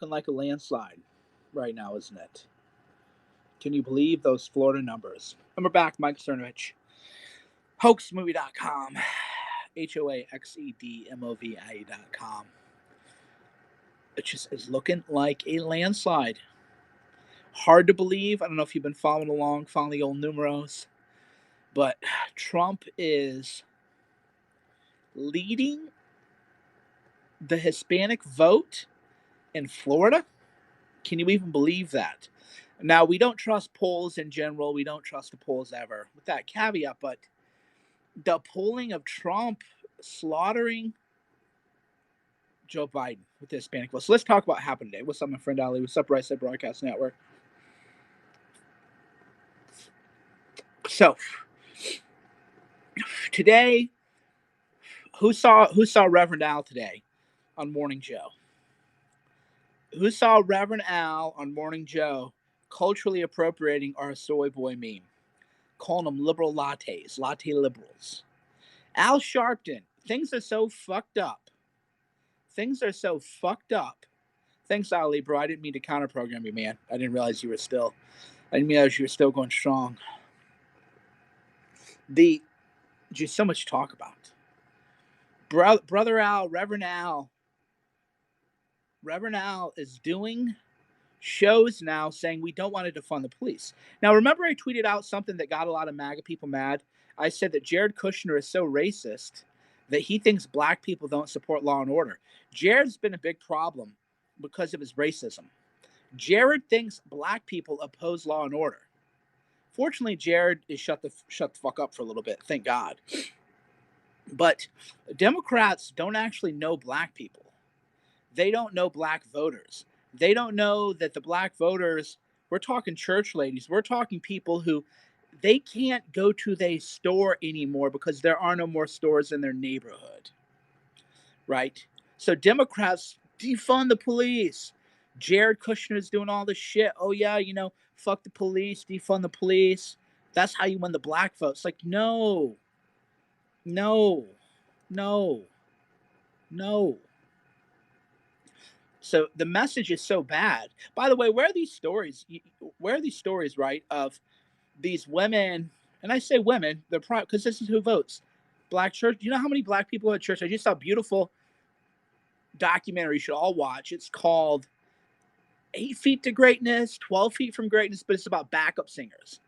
Looking like a landslide right now, isn't it? Can you believe those Florida numbers? And we're back, Mike Cernovich. Hoaxedmovie.com. HOAXEDMOVIE.com. It just is looking like a landslide. Hard to believe. I don't know if you've been following along, following the old numeros, but Trump is leading the Hispanic vote in Florida. Can you even believe that? Now, we don't trust polls in general. We don't trust the polls ever, with that caveat. But the polling of Trump slaughtering Joe Biden with the Hispanic vote. So let's talk about what happened today. What's up, my friend Ali? What's up, Right Side Broadcast Network? So today, who saw Reverend Al today on Morning Joe? Who saw Reverend Al on Morning Joe culturally appropriating our soy boy meme, calling them liberal lattes, latte liberals? Al Sharpton, things are so fucked up. Things are so fucked up. Thanks, Ali, bro. I didn't mean to counter program you, man. I didn't realize you were still. I didn't realize you were still going strong. Just so much to talk about. Brother Al, Reverend Al. Reverend Al is doing shows now saying we don't want to defund the police. Now, remember I tweeted out something that got a lot of MAGA people mad? I said that Jared Kushner is so racist that he thinks black people don't support law and order. Jared's been a big problem because of his racism. Jared thinks black people oppose law and order. Fortunately, Jared is shut the fuck up for a little bit, thank God. But Democrats don't actually know black people. They don't know black voters. They don't know that the black voters, we're talking church ladies, we're talking people who they can't go to their store anymore because there are no more stores in their neighborhood. Right? So Democrats defund the police. Jared Kushner's doing all this shit. Oh yeah, fuck the police, defund the police. That's how you win the black vote. It's like, no, no, no, no. So the message is so bad. By the way, where are these stories? Where are these stories, right, of these women? And I say women, they're because this is who votes. Black church. Do you know how many black people at church? I just saw a beautiful documentary you should all watch. It's called 8 Feet to Greatness, 12 Feet from Greatness, but it's about backup singers.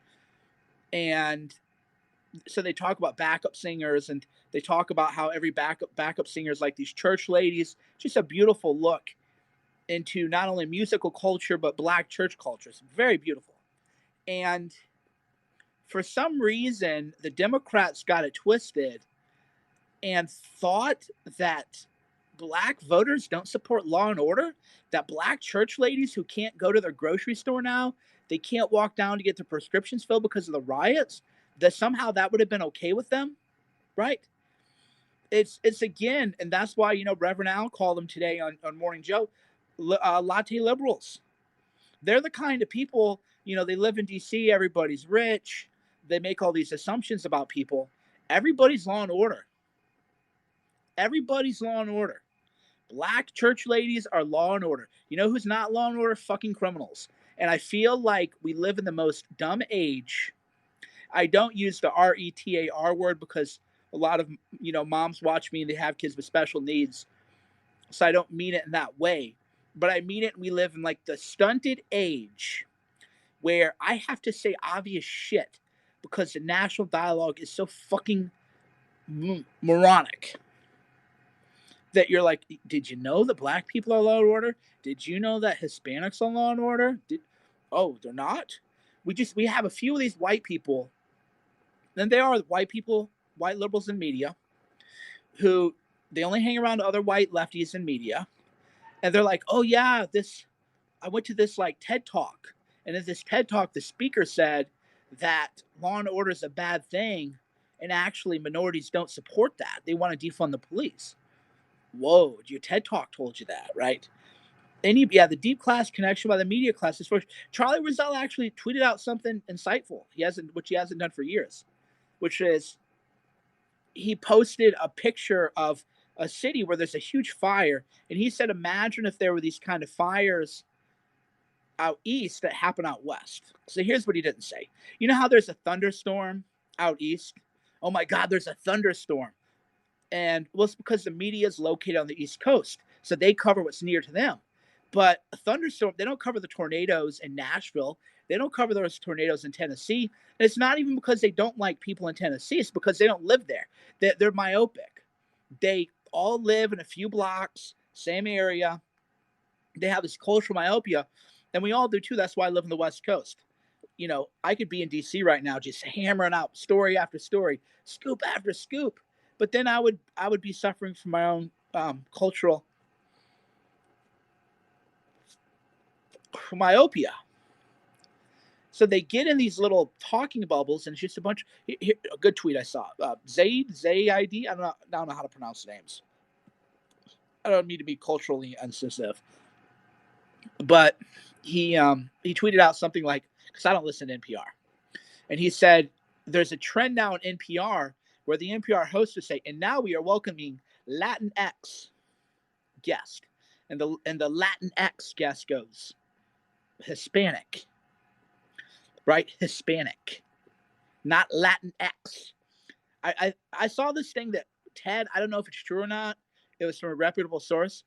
And so they talk about backup singers, and they talk about how every backup singer is like these church ladies. Just a beautiful look into not only musical culture, but black church culture. It's very beautiful. And for some reason, the Democrats got it twisted and thought that black voters don't support law and order, that black church ladies who can't go to their grocery store now, they can't walk down to get their prescriptions filled because of the riots, that somehow that would have been okay with them, right? It's again, and that's why, Reverend Al called them today on Morning Joe, latte liberals. They're the kind of people, they live in DC, everybody's rich, they make all these assumptions about people. Everybody's law and order. Everybody's law and order. Black church ladies are law and order. You know who's not law and order? Fucking criminals. And I feel like we live in the most dumb age. I don't use the RETAR word because a lot of, moms watch me and they have kids with special needs. So I don't mean it in that way. But I mean it, we live in like the stunted age where I have to say obvious shit because the national dialogue is so fucking moronic that you're like, did you know that black people are law and order? Did you know that Hispanics are law and order? Oh, they're not? We have a few of these white people, and they are white people, white liberals in media, who they only hang around other white lefties in media, and they're like, oh yeah, I went to this like TED Talk, and in this TED Talk, the speaker said that law and order is a bad thing, and actually minorities don't support that. They want to defund the police. Whoa, your TED Talk told you that, right? The deep class connection by the media class is first. Charlie Rizal actually tweeted out something insightful. Which he hasn't done for years, which is he posted a picture of a city where there's a huge fire, and he said, imagine if there were these kind of fires out east that happen out west. So here's what he didn't say. You know how there's a thunderstorm out east? Oh my God, there's a thunderstorm. And well, it's because the media is located on the East Coast, so they cover what's near to them. But a thunderstorm, they don't cover the tornadoes in Nashville. They don't cover those tornadoes in Tennessee. And it's not even because they don't like people in Tennessee. It's because they don't live there. They're myopic. They all live in a few blocks, same area. They have this cultural myopia, and we all do too. That's why I live on the West Coast. You know, I could be in DC right now just hammering out story after story, scoop after scoop, but then I would be suffering from my own cultural myopia. So they get in these little talking bubbles, and it's just a bunch. Here, a good tweet I saw. Zaid. I don't know how to pronounce names. I don't mean to be culturally insensitive, but he tweeted out something like, because I don't listen to NPR, and he said there's a trend now in NPR where the NPR host would say, and now we are welcoming Latinx guest, and the Latinx guest goes Hispanic, right? Hispanic, not Latinx. I saw this thing that Ted, I don't know if it's true or not. It was from a reputable source.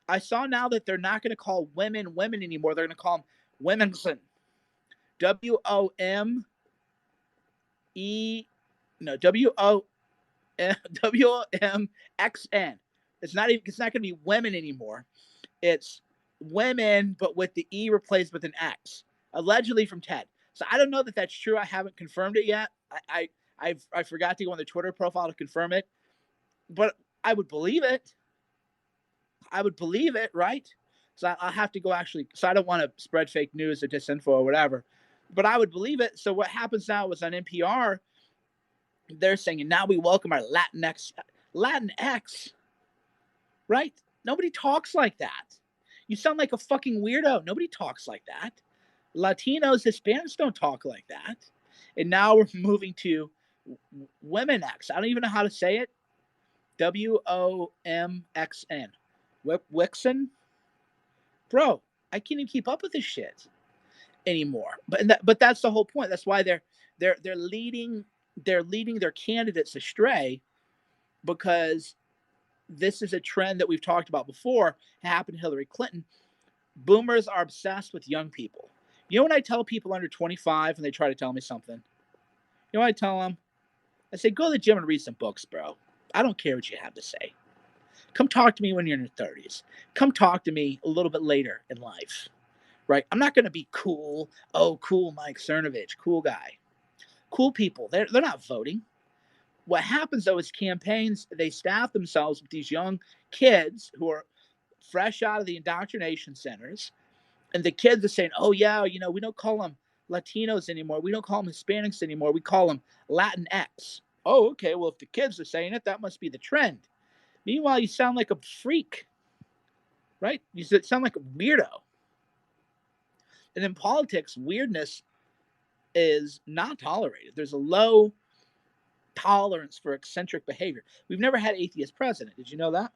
I saw now that they're not going to call women women anymore. They're going to call them womenson. WOME. No, WOMXN. It's not going to be women anymore. It's women, but with the E replaced with an X. Allegedly from Ted. So I don't know that that's true. I haven't confirmed it yet. I forgot to go on the Twitter profile to confirm it, but I would believe it. I would believe it, right? So I'll have to go actually. So I don't want to spread fake news or disinfo or whatever, but I would believe it. So what happens now is on NPR, they're saying, and now we welcome our Latinx, right? Nobody talks like that. You sound like a fucking weirdo. Nobody talks like that. Latinos, Hispanics don't talk like that. And now we're moving to Women X. I don't even know how to say it. WOMXN. Wixen? Bro, I can't even keep up with this shit anymore. But that's the whole point. That's why they're leading their candidates astray, because this is a trend that we've talked about before. Happened to Hillary Clinton. Boomers are obsessed with young people. You know when I tell people under 25 and they try to tell me something? You know what I tell them? I say, go to the gym and read some books, bro. I don't care what you have to say. Come talk to me when you're in your 30s. Come talk to me a little bit later in life, right? I'm not going to be cool. Oh, cool Mike Cernovich, cool guy. Cool people, they're not voting. What happens, though, is campaigns, they staff themselves with these young kids who are fresh out of the indoctrination centers. And the kids are saying, oh, yeah, you know, we don't call them Latinos anymore. We don't call them Hispanics anymore. We call them Latinx. Oh, okay. Well, if the kids are saying it, that must be the trend. Meanwhile, you sound like a freak, right? You sound like a weirdo. And in politics, weirdness is not tolerated. There's a low tolerance for eccentric behavior. We've never had an atheist president. Did you know that?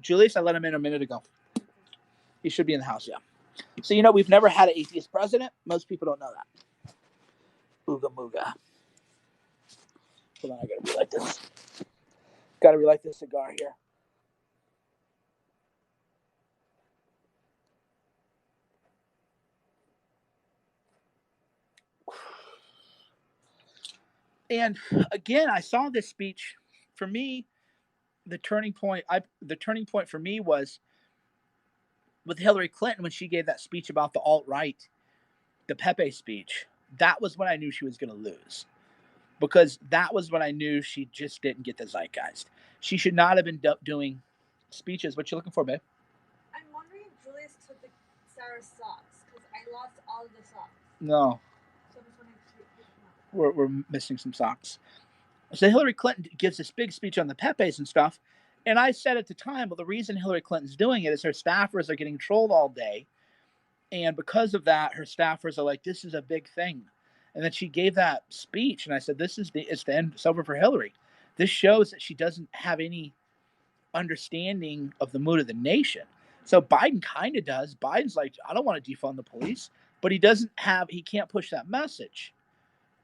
Julius, I let him in a minute ago. He should be in the house, yeah. So, you know, we've never had an atheist president. Most people don't know that. Ooga mooga. Hold on, I gotta relight this. Gotta relight this cigar here. And again, I saw this speech. For me, the turning point for me was with Hillary Clinton when she gave that speech about the alt-right, the Pepe speech. That was when I knew she was going to lose, because that was when I knew she just didn't get the zeitgeist. She should not have been doing speeches. What you looking for, babe? I'm wondering if Julius took the Sarah's socks, because I lost all of the socks. No. So I'm just wondering we're missing some socks. So Hillary Clinton gives this big speech on the Pepes and stuff. And I said at the time, well, the reason Hillary Clinton's doing it is her staffers are getting trolled all day. And because of that, her staffers are like, this is a big thing. And then she gave that speech, and I said, it's the end. It's over for Hillary. This shows that she doesn't have any understanding of the mood of the nation. So Biden kind of does. Biden's like, I don't want to defund the police, but he can't push that message,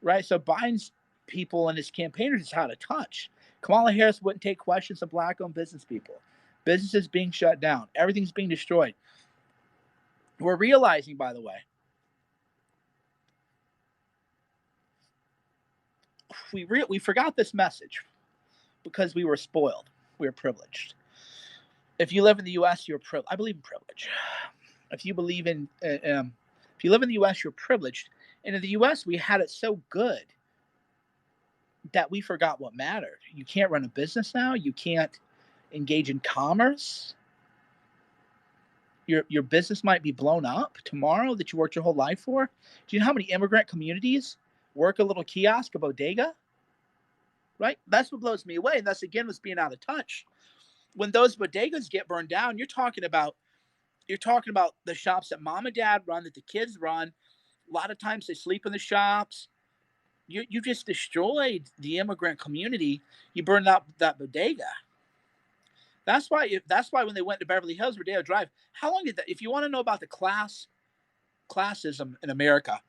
right? So Biden's people and his campaigners is out of touch. Kamala Harris wouldn't take questions of black-owned business people. Businesses being shut down. Everything's being destroyed. We're realizing, by the way, we forgot this message because we were spoiled. We were privileged. If you live in the U.S., you're privileged. I believe in privilege. If you believe in, if you live in the U.S., you're privileged. And in the U.S., we had it so good that we forgot what mattered. You can't run a business now. You can't engage in commerce. Your business might be blown up tomorrow that you worked your whole life for. Do you know how many immigrant communities work a little kiosk, a bodega? Right? That's what blows me away. And that's again what's being out of touch. When those bodegas get burned down, you're talking about the shops that mom and dad run, that the kids run. A lot of times they sleep in the shops. You just destroyed the immigrant community. You burned out that bodega. That's why when they went to Beverly Hills, Rodeo Drive, how long did that? If you want to know about the classism in America,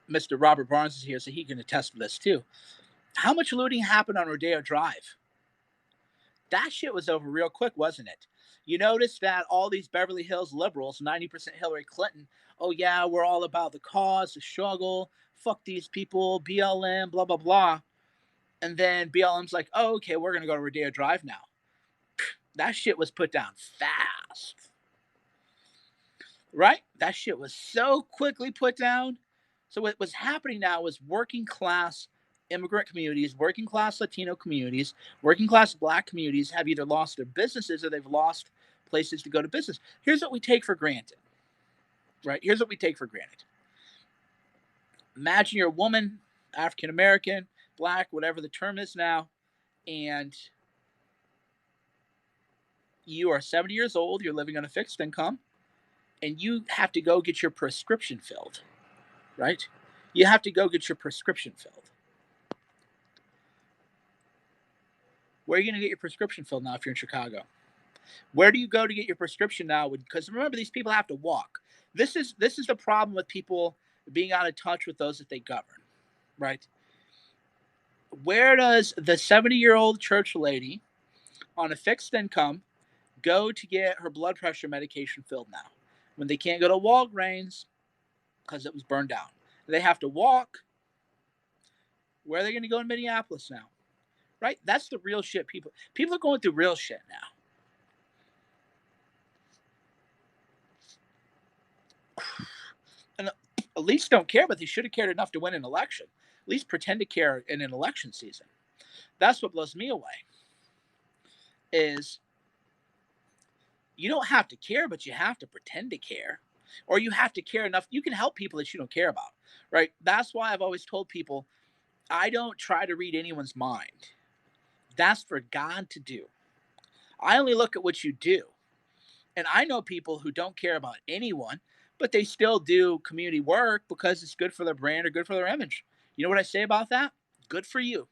Mr. Robert Barnes is here, so he can attest to this too. How much looting happened on Rodeo Drive? That shit was over real quick, wasn't it? You notice that all these Beverly Hills liberals, 90% Hillary Clinton, oh yeah, we're all about the cause, the struggle, fuck these people, BLM, blah, blah, blah. And then BLM's like, oh, okay, we're going to go to Rodeo Drive now. That shit was put down fast. Right? That shit was so quickly put down. So what was happening now was working class immigrant communities, working class Latino communities, working class black communities have either lost their businesses or they've lost places to go to business. Here's what we take for granted. Right? Here's what we take for granted. Imagine you're a woman, African American, black, whatever the term is now, and you are 70 years old, you're living on a fixed income, and you have to go get your prescription filled, right? You have to go get your prescription filled. Where are you going to get your prescription filled now if you're in Chicago? Where do you go to get your prescription now? Because remember, these people have to walk. This is the problem with people being out of touch with those that they govern, right? Where does the 70-year-old church lady on a fixed income go to get her blood pressure medication filled now? When they can't go to Walgreens because it was burned down. They have to walk. Where are they going to go in Minneapolis now? Right? That's the real shit. People are going through real shit now. And elites don't care, but they should have cared enough to win an election. At least pretend to care in an election season. That's what blows me away. Is you don't have to care, but you have to pretend to care. Or you have to care enough. You can help people that you don't care about. Right? That's why I've always told people, I don't try to read anyone's mind. That's for God to do. I only look at what you do. And I know people who don't care about anyone, but they still do community work because it's good for their brand or good for their image. You know what I say about that? Good for you.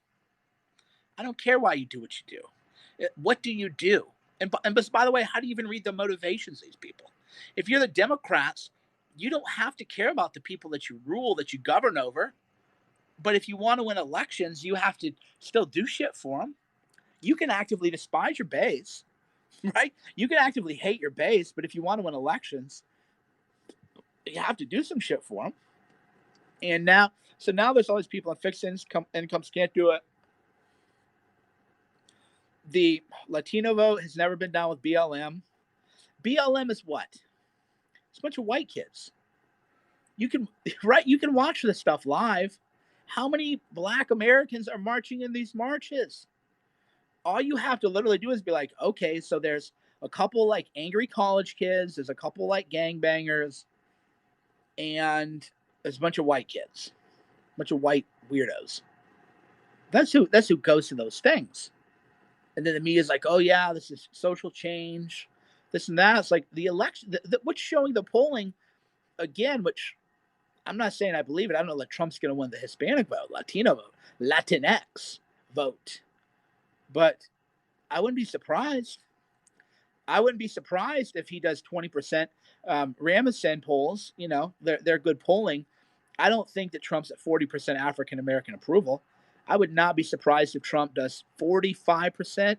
I don't care why you do what you do. What do you do? And by the way, how do you even read the motivations of these people? If you're the Democrats, you don't have to care about the people that you rule, that you govern over. But if you want to win elections, you have to still do shit for them. You can actively despise your base, right? You can actively hate your base, but if you want to win elections, you have to do some shit for them. And now there's all these people on fixed incomes can't do it. The Latino vote has never been down with BLM. BLM is what? It's a bunch of white kids. You can watch this stuff live. How many black Americans are marching in these marches? All you have to literally do is be like, okay, so there's a couple like angry college kids, there's a couple like gangbangers, and there's a bunch of white kids, a bunch of white weirdos. That's who goes to those things. And then the media's like, oh yeah, this is social change, this and that. It's like the election, what's showing the polling again, which I'm not saying I believe it. I don't know that Trump's going to win the Hispanic vote, Latino vote, Latinx vote, but I wouldn't be surprised. I wouldn't be surprised if he does 20%. Ramazan polls, they're good polling. I don't think that Trump's at 40% African American approval. I would not be surprised if Trump does 45%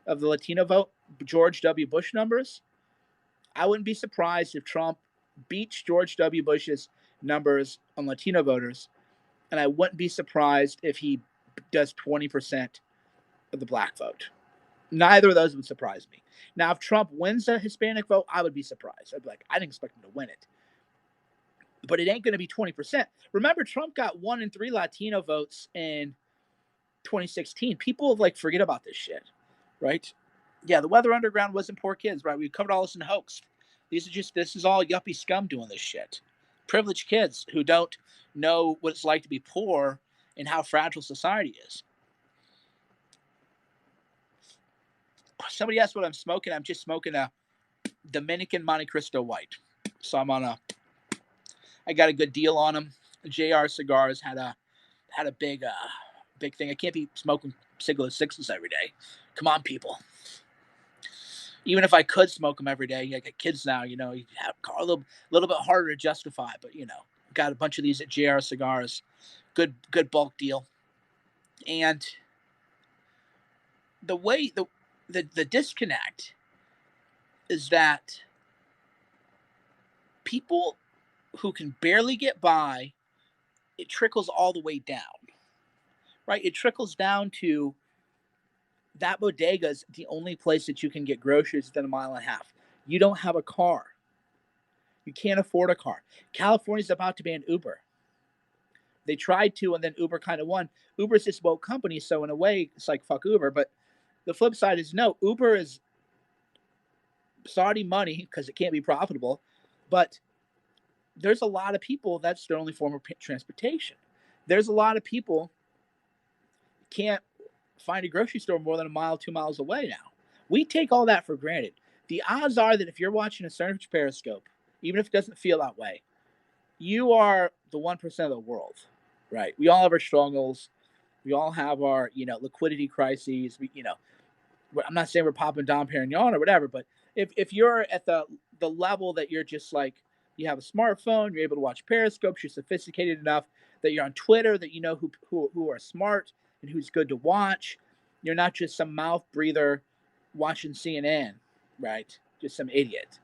of the Latino vote, George W. Bush numbers. I wouldn't be surprised if Trump beats George W. Bush's numbers on Latino voters, and I wouldn't be surprised if he does 20% of the black vote. Neither of those would surprise me. Now, if Trump wins the Hispanic vote, I would be surprised. I'd be like, I didn't expect him to win it. But it ain't going to be 20%. Remember, Trump got 1 in 3 Latino votes in 2016. People forget about this shit, right? Yeah, the Weather Underground wasn't poor kids, right? We covered all this in Hoaxed. This is all yuppie scum doing this shit. Privileged kids who don't know what it's like to be poor and how fragile society is. Somebody asked what I'm smoking. I'm just smoking a Dominican Monte Cristo White. So I got a good deal on them. JR Cigars had a big thing. I can't be smoking Siglo 6s every day. Come on, people. Even if I could smoke them every day, I got kids now, you have a little bit harder to justify, but got a bunch of these at JR Cigars. Good bulk deal. And the way the disconnect is that people who can barely get by, it trickles all the way down, right? It trickles down to that bodega is the only place that you can get groceries within a mile and a half. You don't have a car. You can't afford a car. California's about to ban Uber. They tried to, and then Uber kind of won. Uber's this woke company, so in a way, it's like fuck Uber. But the flip side is no, Uber is Saudi money because it can't be profitable. But there's a lot of people that's their only form of transportation. There's a lot of people can't find a grocery store more than a mile, 2 miles away now. We take all that for granted. The odds are that if you're watching a Cernovich periscope, even if it doesn't feel that way, you are the 1% of the world, right? We all have our struggles. We all have our, liquidity crises. I'm not saying we're popping Dom Perignon or whatever, but if you're at the level that you're just like, you have a smartphone, you're able to watch periscopes, you're sophisticated enough that you're on Twitter, that you know who are smart and who's good to watch. You're not just some mouth breather watching CNN, right? Just some idiot.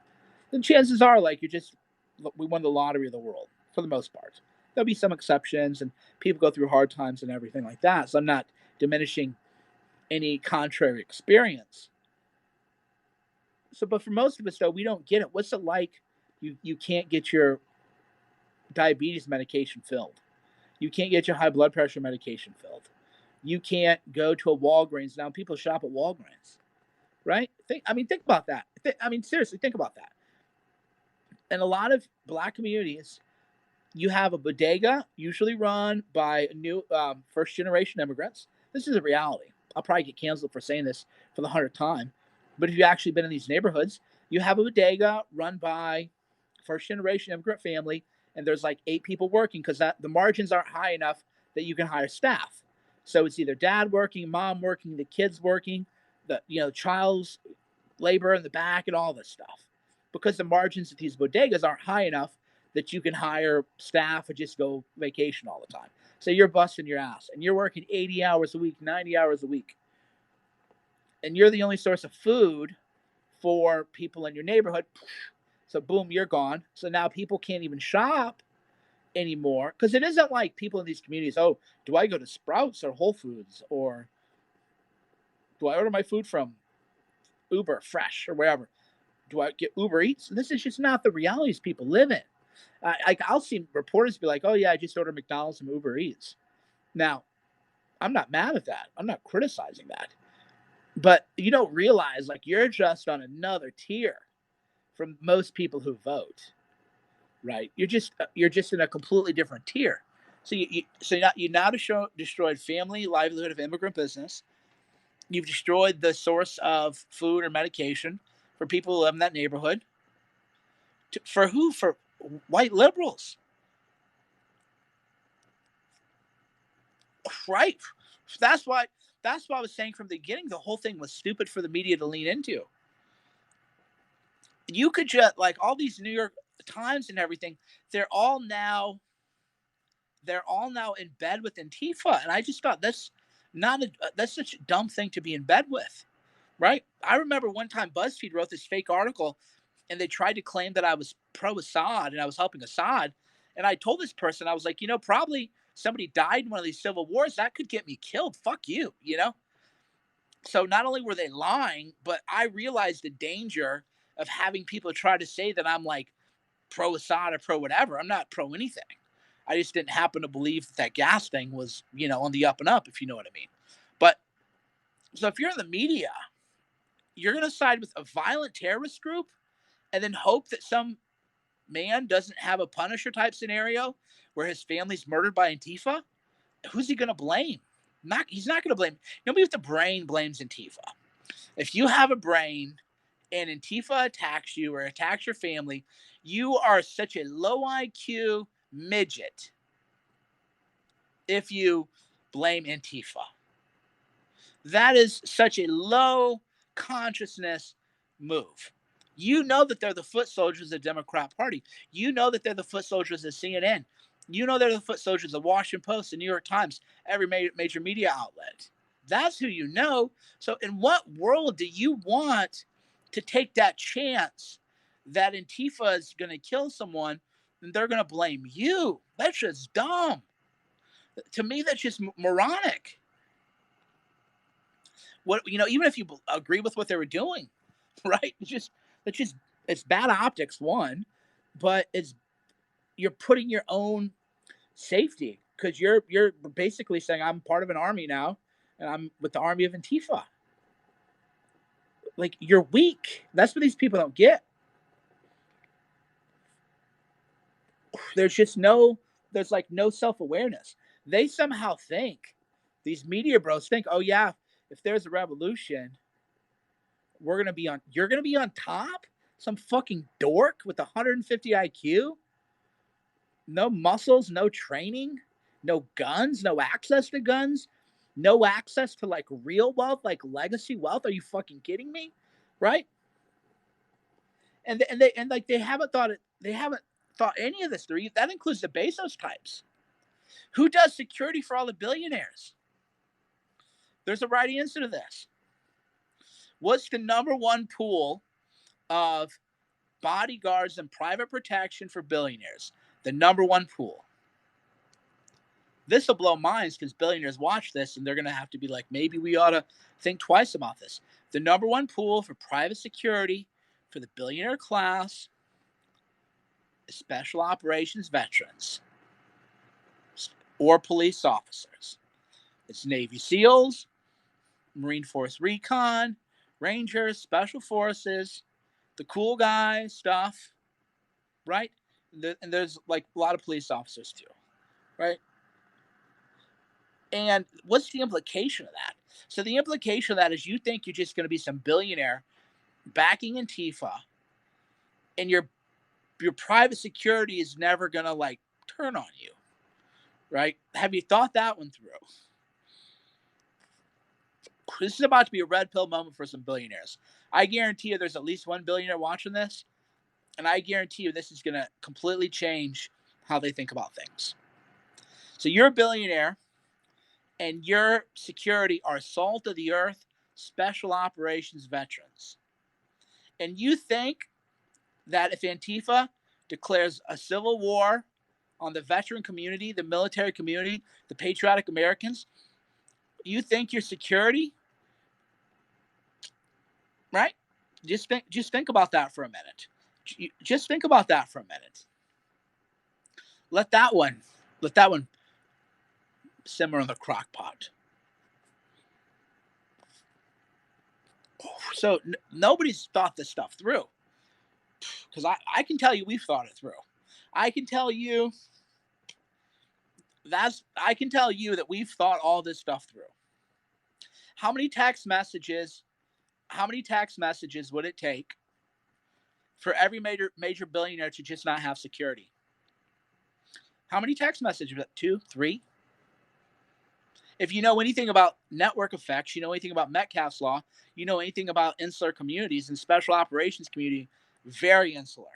Then chances are, we won the lottery of the world for the most part. There'll be some exceptions, and people go through hard times and everything like that. So I'm not diminishing any contrary experience. So, but for most of us, though, we don't get it. What's it like? You can't get your diabetes medication filled. You can't get your high blood pressure medication filled. You can't go to a Walgreens. Now people shop at Walgreens, right? Think about that. Seriously, think about that. In a lot of black communities, you have a bodega usually run by new first generation immigrants. This is a reality. I'll probably get canceled for saying this for the 100th time. But if you've actually been in these neighborhoods, you have a bodega run by first generation immigrant family, and there's 8 people working because the margins aren't high enough that you can hire staff. So it's either dad working, mom working, the kids working, the child's labor in the back, and all this stuff, because the margins at these bodegas aren't high enough that you can hire staff or just go vacation all the time. So you're busting your ass and you're working 80 hours a week, 90 hours a week, and you're the only source of food for people in your neighborhood. So boom, you're gone. So now people can't even shop anymore, because it isn't like people in these communities, oh, do I go to Sprouts or Whole Foods, or do I order my food from Uber Fresh or wherever? Do I get Uber Eats? This is just not the realities people live in. I'll see reporters be like, oh yeah, I just ordered McDonald's and Uber Eats. Now, I'm not mad at that. I'm not criticizing that. But you don't realize you're just on another tier from most people who vote, right? You're just in a completely different tier. So you now destroyed family livelihood of immigrant business. You've destroyed the source of food or medication for people who live in that neighborhood. For who? For white liberals. Right. That's why that's why I was saying from the beginning the whole thing was stupid for the media to lean into. You could just like all these New York Times and everything, they're all now they're all now in bed with Antifa. And I just thought not a, that's such a dumb thing to be in bed with. Right. I remember one time BuzzFeed wrote this fake article and they tried to claim that I was pro Assad and I was helping Assad. And I told this person, I was like, probably somebody died in one of these civil wars. That could get me killed. Fuck you. So not only were they lying, but I realized the danger of having people try to say that I'm like pro Assad or pro whatever. I'm not pro anything. I just didn't happen to believe that gas thing was, on the up and up, if you know what I mean. But so if you're in the media, you're going to side with a violent terrorist group and then hope that some man doesn't have a Punisher type scenario where his family's murdered by Antifa. Who's he going to blame? He's not going to blame. Nobody with the brain blames Antifa. If you have a brain and Antifa attacks you or attacks your family, you are such a low IQ midget if you blame Antifa. That is such a low consciousness move. You know that they're the foot soldiers of the Democrat Party. You know that they're the foot soldiers of CNN. You know they're the foot soldiers of the Washington Post, the New York Times, every major media outlet. That's who you know. So, in what world do you want to take that chance that Antifa is going to kill someone and they're going to blame you? That's just dumb. To me, that's just moronic. Even if you agree with what they were doing, right? It's just it's bad optics, one, but you're putting your own safety because you're basically saying I'm part of an army now and I'm with the army of Antifa. Like, you're weak. That's what these people don't get. There's just there's like no self-awareness. They somehow think, these media bros think, oh yeah, if there's a revolution, you're gonna be on top? Some fucking dork with 150 IQ? No muscles, no training, no guns, no access to guns, no access to like real wealth, like legacy wealth. Are you fucking kidding me? Right? They haven't thought it. They haven't thought any of this through. That includes the Bezos types. Who does security for all the billionaires? There's a right answer to this. What's the number one pool of bodyguards and private protection for billionaires? The number one pool. This will blow minds because billionaires watch this and they're going to have to be like, maybe we ought to think twice about this. The number one pool for private security for the billionaire class is special operations veterans or police officers. It's Navy SEALs, Marine Force Recon, Rangers, Special Forces, the cool guy stuff, right? And there's like a lot of police officers too, right? And what's the implication of that? So the implication of that is you think you're just going to be some billionaire backing Antifa, and your private security is never going to like turn on you, right? Have you thought that one through? This is about to be a red pill moment for some billionaires. I guarantee you there's at least one billionaire watching this, and I guarantee you this is going to completely change how they think about things. So you're a billionaire, and your security are salt of the earth special operations veterans. And you think that if Antifa declares a civil war on the veteran community, the military community, the patriotic Americans, you think your security, right? Just think about that for a minute. Just think about that for a minute. Let that one simmer in the crock pot. So nobody's thought this stuff through, because I can tell you we've thought it through. I can tell you that we've thought all this stuff through. How many text messages? How many text messages would it take for every major billionaire to just not have security? How many text messages? 2, 3? If you know anything about network effects, you know anything about Metcalfe's law, you know anything about insular communities and special operations community, very insular.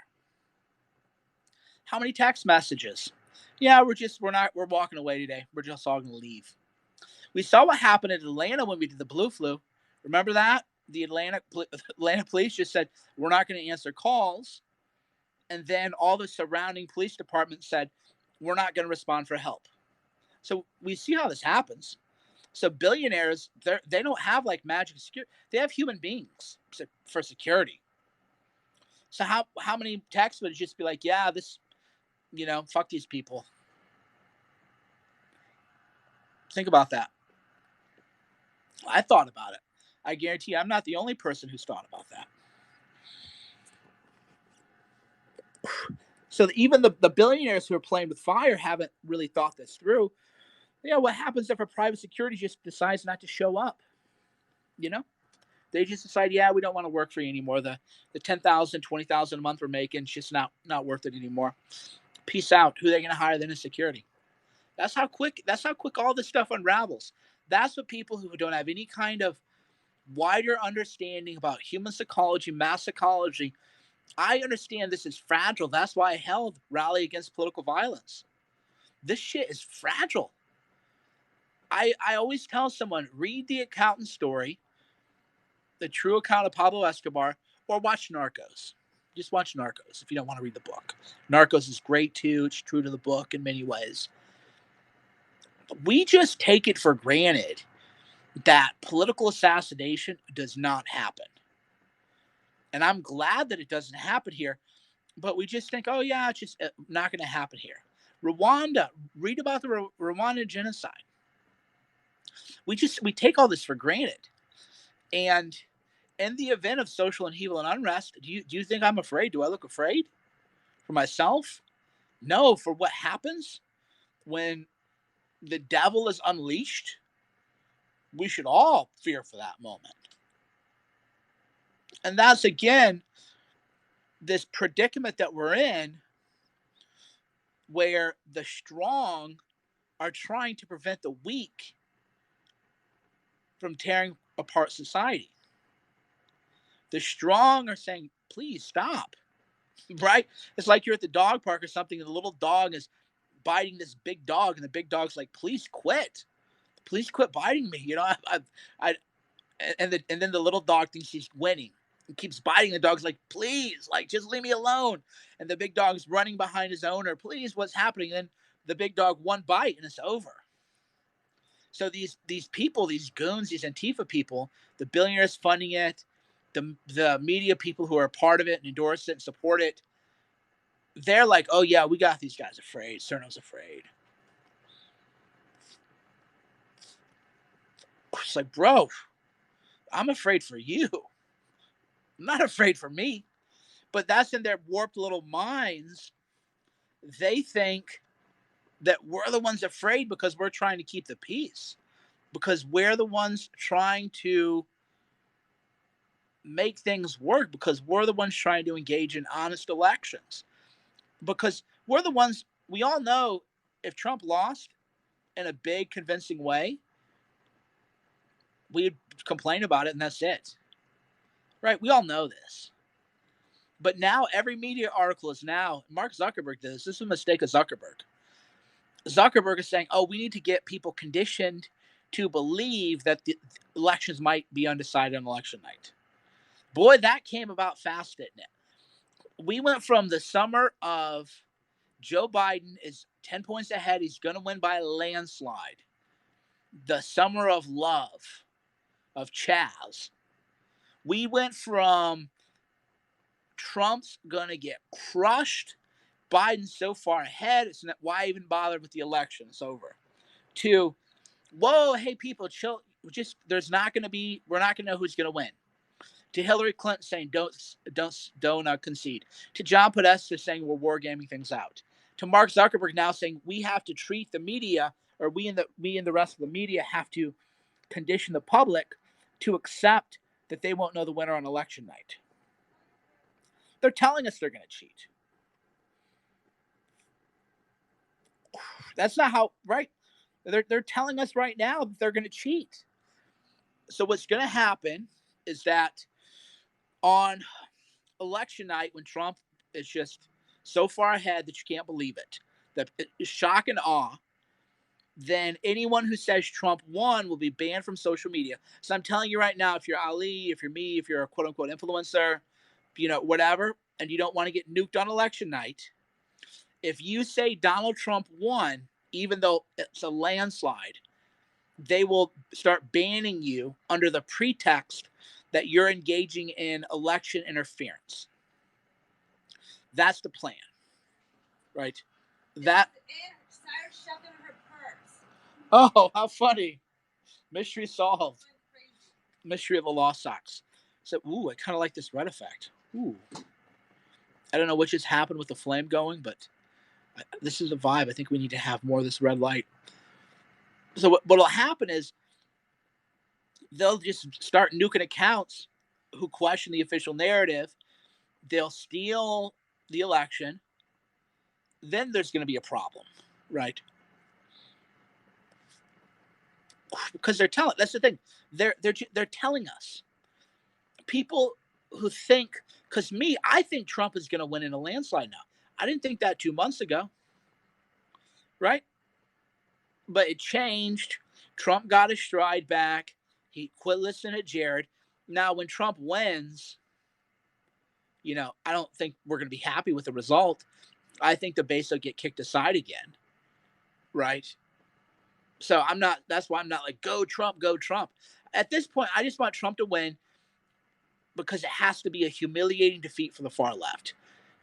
How many text messages? Yeah, we're walking away today. We're just all gonna leave. We saw what happened in Atlanta when we did the blue flu. Remember that? The Atlanta police just said we're not going to answer calls, and then all the surrounding police departments said we're not going to respond for help. So we see how this happens. So billionaires, they don't have like magic security. They have human beings for security. So how many texts would just be like, yeah, this, fuck these people. Think about that. I thought about it. I guarantee I'm not the only person who's thought about that. So even the billionaires who are playing with fire haven't really thought this through. What happens if a private security just decides not to show up? You know, they just decide, yeah, we don't want to work for you anymore. The 10,000, 20,000 a month we're making, it's just not worth it anymore. Peace out. Who are they going to hire then in security? That's how quick all this stuff unravels. That's what people who don't have any kind of wider understanding about human psychology, mass psychology. I understand this is fragile. That's why I held Rally Against Political Violence. This shit is fragile. I always tell someone, read The Accountant Story, the true account of Pablo Escobar, or watch Narcos. Just watch Narcos if you don't want to read the book. Narcos is great too. It's true to the book in many ways. We just take it for granted that political assassination does not happen. And I'm glad that it doesn't happen here, but we just think, oh, yeah, it's just not going to happen here. Rwanda, read about the Rwandan genocide. We take all this for granted. And in the event of social upheaval and unrest, do you think I'm afraid? Do I look afraid for myself? No, for what happens when the devil is unleashed, we should all fear for that moment. And that's, again, this predicament that we're in where the strong are trying to prevent the weak from tearing apart society. The strong are saying, please stop, right? It's like you're at the dog park or something, and the little dog is biting this big dog, and the big dog's like, please quit. Please quit biting me. And then the little dog thinks he's winning. He keeps biting. The dog's like, please, like, just leave me alone. And the big dog's running behind his owner. Please, what's happening? And then the big dog, one bite, and it's over. So these people, these goons, these Antifa people, the billionaires funding it, the media people who are a part of it and endorse it and support it, they're like, oh yeah, we got these guys afraid. Cerno's afraid. It's like, bro, I'm afraid for you. I'm not afraid for me. But that's in their warped little minds. They think that we're the ones afraid because we're trying to keep the peace, because we're the ones trying to make things work, because we're the ones trying to engage in honest elections, because we're the ones, we all know if Trump lost in a big convincing way, we'd complain about it and that's it. Right? We all know this. But now every media article is now, Mark Zuckerberg did this. This is a mistake of Zuckerberg. Zuckerberg is saying, oh, we need to get people conditioned to believe that the elections might be undecided on election night. Boy, that came about fast, didn't it? We went from the summer of Joe Biden is 10 points ahead. He's going to win by a landslide. The summer of love, of Chaz. We went from Trump's going to get crushed. Biden's so far ahead, it's not, why even bother with the election? It's over. To, whoa, hey, people, chill. Just, we're not going to know who's going to win. To Hillary Clinton saying, don't concede. To John Podesta saying we're wargaming things out. To Mark Zuckerberg now saying we have to treat the media, or we and the rest of the media have to condition the public to accept that they won't know the winner on election night. They're telling us they're going to cheat. That's not how, right? They're telling us right now that they're going to cheat. So what's going to happen is that on election night, when Trump is just so far ahead that you can't believe it, that is shock and awe, then anyone who says Trump won will be banned from social media. So I'm telling you right now, if you're Ali, if you're me, if you're a quote unquote influencer, whatever, and you don't want to get nuked on election night, if you say Donald Trump won, even though it's a landslide, they will start banning you under the pretext that you're engaging in election interference. That's the plan, right? That. Sarah shoved in her purse. Oh, how funny! Mystery solved. Mystery of the lost socks. So, ooh, I kind of like this red effect. Ooh, I don't know what just happened with the flame going, but this is a vibe. I think we need to have more of this red light. So what'll happen is they'll just start nuking accounts who question the official narrative. They'll steal the election. Then there's going to be a problem, right? Because they're telling. That's the thing. They're telling us. People who think, because I think Trump is going to win in a landslide now. I didn't think that 2 months ago, right? But it changed. Trump got his stride back. He quit listening to Jared. Now, when Trump wins, I don't think we're going to be happy with the result. I think the base will get kicked aside again, right? So that's why I'm not like, go Trump, go Trump. At this point, I just want Trump to win because it has to be a humiliating defeat for the far left.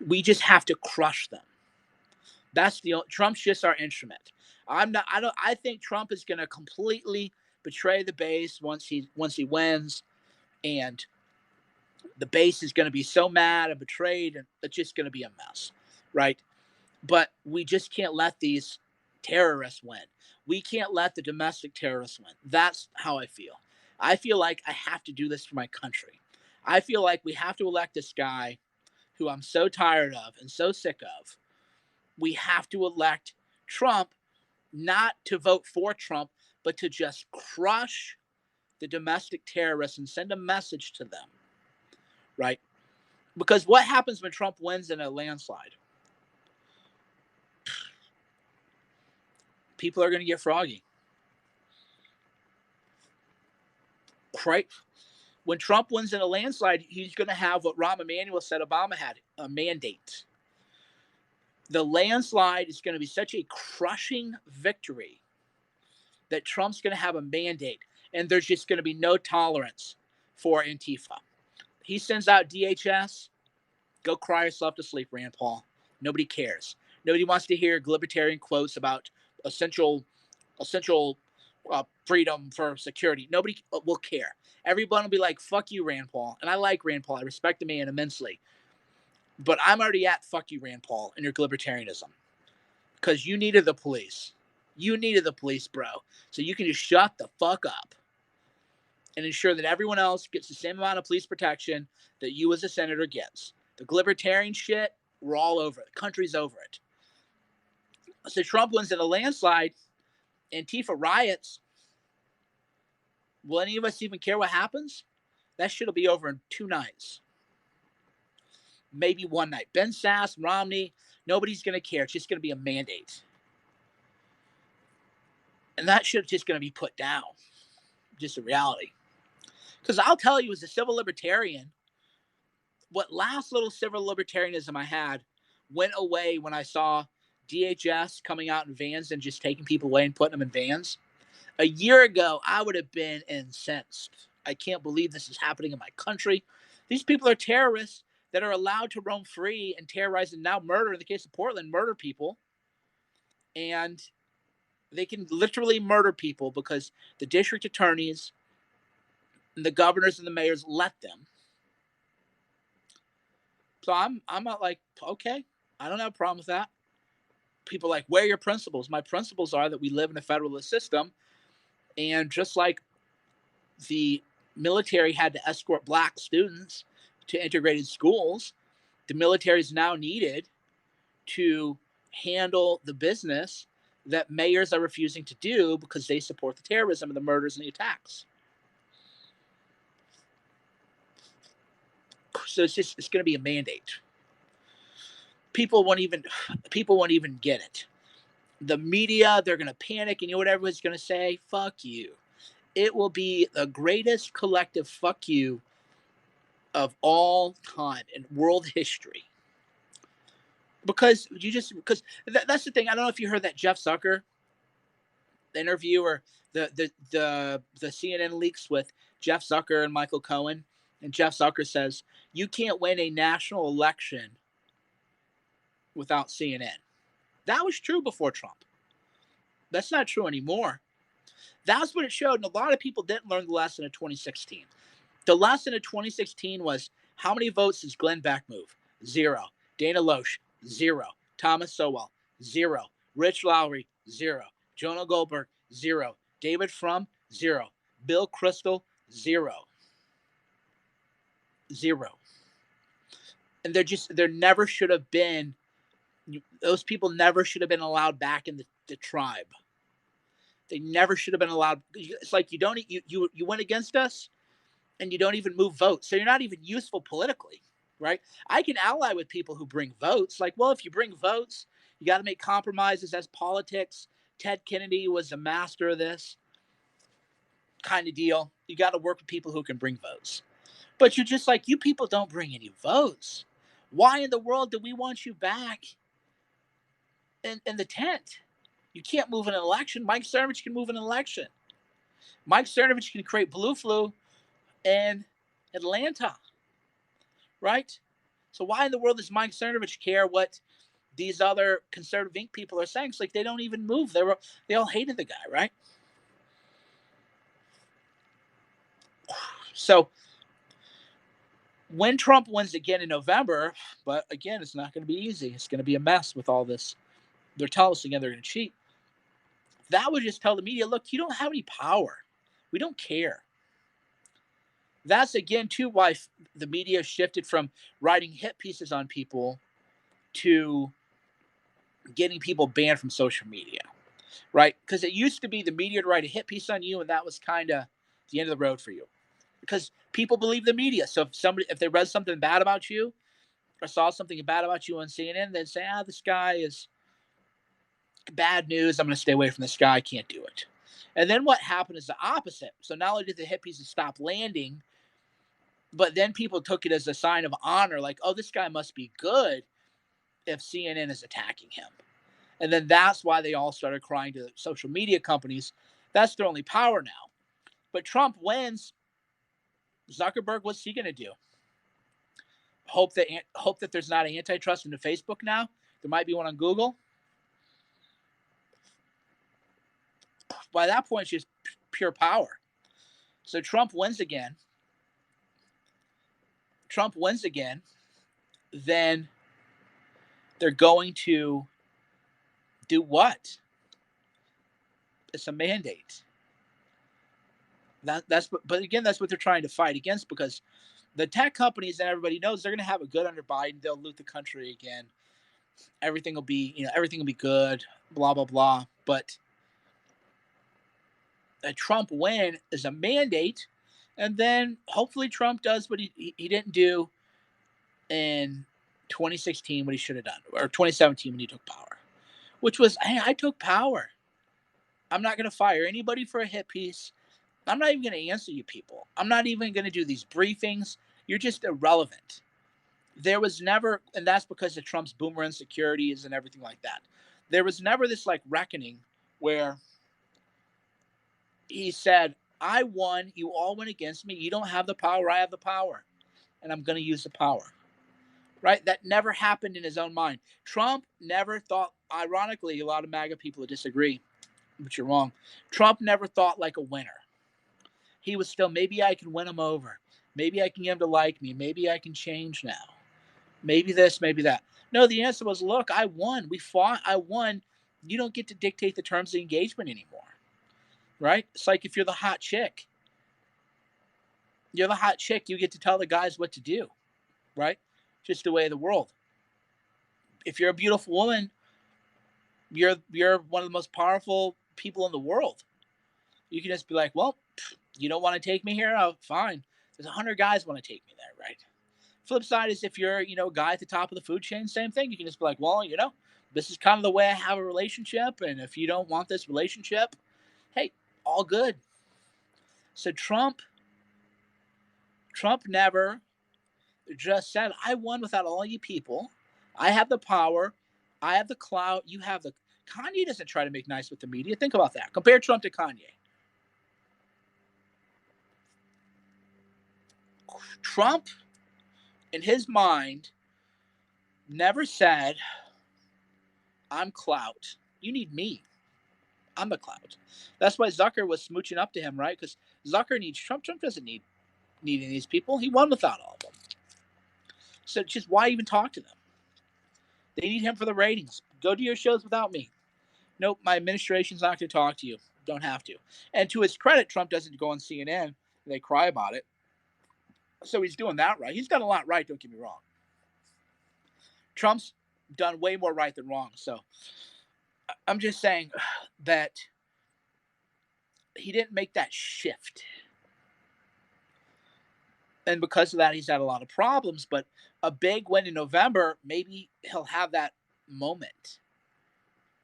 We just have to crush them. Trump's just our instrument. I think Trump is going to completely betray the base once he wins, and the base is going to be so mad and betrayed, and it's just going to be a mess, right? But we just can't let these terrorists win. We can't let the domestic terrorists win. That's how I feel. I feel like I have to do this for my country. I feel like we have to elect this guy who I'm so tired of and so sick of. We have to elect Trump, not to vote for Trump, but to just crush the domestic terrorists and send a message to them, right? Because what happens when Trump wins in a landslide? People are going to get froggy. Right? When Trump wins in a landslide, he's going to have what Rahm Emanuel said Obama had, a mandate. The landslide is going to be such a crushing victory that Trump's going to have a mandate, and there's just going to be no tolerance for Antifa. He sends out DHS. Go cry yourself to sleep, Rand Paul. Nobody cares. Nobody wants to hear libertarian quotes about essential freedom for security. Nobody will care. Everyone will be like, fuck you, Rand Paul. And I like Rand Paul. I respect the man immensely. But I'm already at fuck you, Rand Paul, and your libertarianism. Because you needed the police. You needed the police, bro. So you can just shut the fuck up and ensure that everyone else gets the same amount of police protection that you as a senator gets. The libertarian shit, we're all over it. The country's over it. So Trump wins in a landslide. Antifa riots. Will any of us even care what happens? That shit will be over in 2 nights. Maybe 1 night. Ben Sass, Romney, nobody's going to care. It's just going to be a mandate. And that shit's just going to be put down. Just a reality. Because I'll tell you, as a civil libertarian, what last little civil libertarianism I had went away when I saw DHS coming out in vans and just taking people away and putting them in vans. A year ago, I would have been incensed. I can't believe this is happening in my country. These people are terrorists that are allowed to roam free and terrorize and now murder, in the case of Portland, murder people. And they can literally murder people because the district attorneys and the governors and the mayors let them. So I'm not like, okay, I don't have a problem with that. People are like, where are your principles? My principles are that we live in a federalist system. And just like the military had to escort black students to integrated schools, the military is now needed to handle the business that mayors are refusing to do because they support the terrorism and the murders and the attacks. So it's going to be a mandate. People won't even people won't even get it. The media, they're going to panic, and you know what everyone's going to say? Fuck you. It will be the greatest collective fuck you of all time in world history. That's the thing. I don't know if you heard that Jeff Zucker interview or the CNN leaks with Jeff Zucker and Michael Cohen, and Jeff Zucker says you can't win a national election without CNN. That was true before Trump. That's not true anymore. That's what it showed, and a lot of people didn't learn the lesson of 2016. The lesson of 2016 was how many votes does Glenn Beck move? 0. Dana Loesch, 0. Thomas Sowell, 0. Rich Lowry, 0. Jonah Goldberg, 0. David Frum, 0. Bill Kristol, 0. 0. And there never should have been, those people never should have been allowed back in the tribe. They never should have been allowed. It's like you went against us and you don't even move votes. So you're not even useful politically, right? I can ally with people who bring votes. Like, well, if you bring votes, you got to make compromises. That's politics. Ted Kennedy was a master of this kind of deal. You got to work with people who can bring votes. But you're just like, you people don't bring any votes. Why in the world do we want you back in the tent? You can't move an election. Mike Cernovich can move an election. Mike Cernovich can create blue flu in Atlanta, right? So why in the world does Mike Cernovich care what these other conservative Inc. people are saying? It's like they don't even move. They all hated the guy, right? So when Trump wins again in November, but again, it's not going to be easy. It's going to be a mess with all this. They're telling us again they're going to cheat. That would just tell the media, look, you don't have any power. We don't care. That's again too why the media shifted from writing hit pieces on people to getting people banned from social media, right? Because it used to be the media would write a hit piece on you, and that was kind of the end of the road for you. Because people believe the media. So if they read something bad about you or saw something bad about you on CNN, they'd say, this guy is bad news. I'm going to stay away from this guy. I can't do it. And then what happened is the opposite. So not only did the hit pieces stop landing, but then people took it as a sign of honor, like, oh, this guy must be good if CNN is attacking him. And then that's why they all started crying to social media companies. That's their only power now. But Trump wins. Zuckerberg, what's he going to do? Hope that there's not an antitrust into Facebook now? There might be one on Google. By that point, it's just pure power. So Trump wins again. Then they're going to do what? It's a mandate. But again, that's what they're trying to fight against, because the tech companies and everybody knows they're going to have a good under Biden. They'll loot the country again. Everything will be good. Blah blah blah. But a Trump win is a mandate, and then hopefully Trump does what he didn't do in 2016, what he should have done, or 2017 when he took power, which was, hey, I took power. I'm not going to fire anybody for a hit piece. I'm not even going to answer you people. I'm not even going to do these briefings. You're just irrelevant. There was never, and that's because of Trump's boomer insecurities and everything like that. There was never this like reckoning where he said, I won, you all went against me, you don't have the power, I have the power, and I'm going to use the power. Right? That never happened in his own mind. Trump never thought, ironically, a lot of MAGA people disagree, but you're wrong. Trump never thought like a winner. He was still, maybe I can win him over. Maybe I can get him to like me. Maybe I can change now. Maybe this, maybe that. No, the answer was, look, I won. We fought. I won. You don't get to dictate the terms of engagement anymore. Right? It's like if you're the hot chick. You're the hot chick. You get to tell the guys what to do. Right? Just the way of the world. If you're a beautiful woman, You're one of the most powerful people in the world. You can just be like, well, you don't want to take me here? Oh, fine. There's 100 guys want to take me there, right? Flip side is if you're, a guy at the top of the food chain, same thing. You can just be like, well, this is kind of the way I have a relationship, and if you don't want this relationship, hey, all good. So Trump never just said, I won without all you people. I have the power. I have the clout. You have the. Kanye doesn't try to make nice with the media. Think about that. Compare Trump to Kanye. Trump, in his mind, never said, I'm clout. You need me. I'm the clout. That's why Zucker was smooching up to him, right? Because Zucker needs Trump. Trump doesn't need any of these people. He won without all of them. So just why even talk to them? They need him for the ratings. Go do your shows without me. Nope, my administration's not going to talk to you. Don't have to. And to his credit, Trump doesn't go on CNN. They cry about it. So he's doing that right. He's done a lot right, don't get me wrong. Trump's done way more right than wrong. So I'm just saying that he didn't make that shift. And because of that, he's had a lot of problems. But a big win in November, maybe he'll have that moment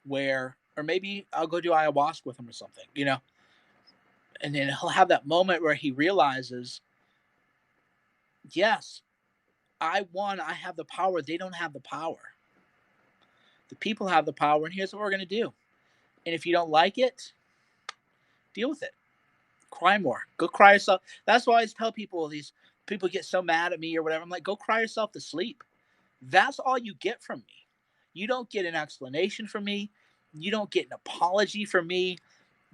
where, or maybe I'll go do ayahuasca with him or something, and then he'll have that moment where he realizes, yes, I won. I have the power. They don't have the power. The people have the power, and here's what we're going to do. And if you don't like it, deal with it. Cry more. Go cry yourself. That's why I always tell people, these people get so mad at me or whatever. I'm like, go cry yourself to sleep. That's all you get from me. You don't get an explanation from me. You don't get an apology from me.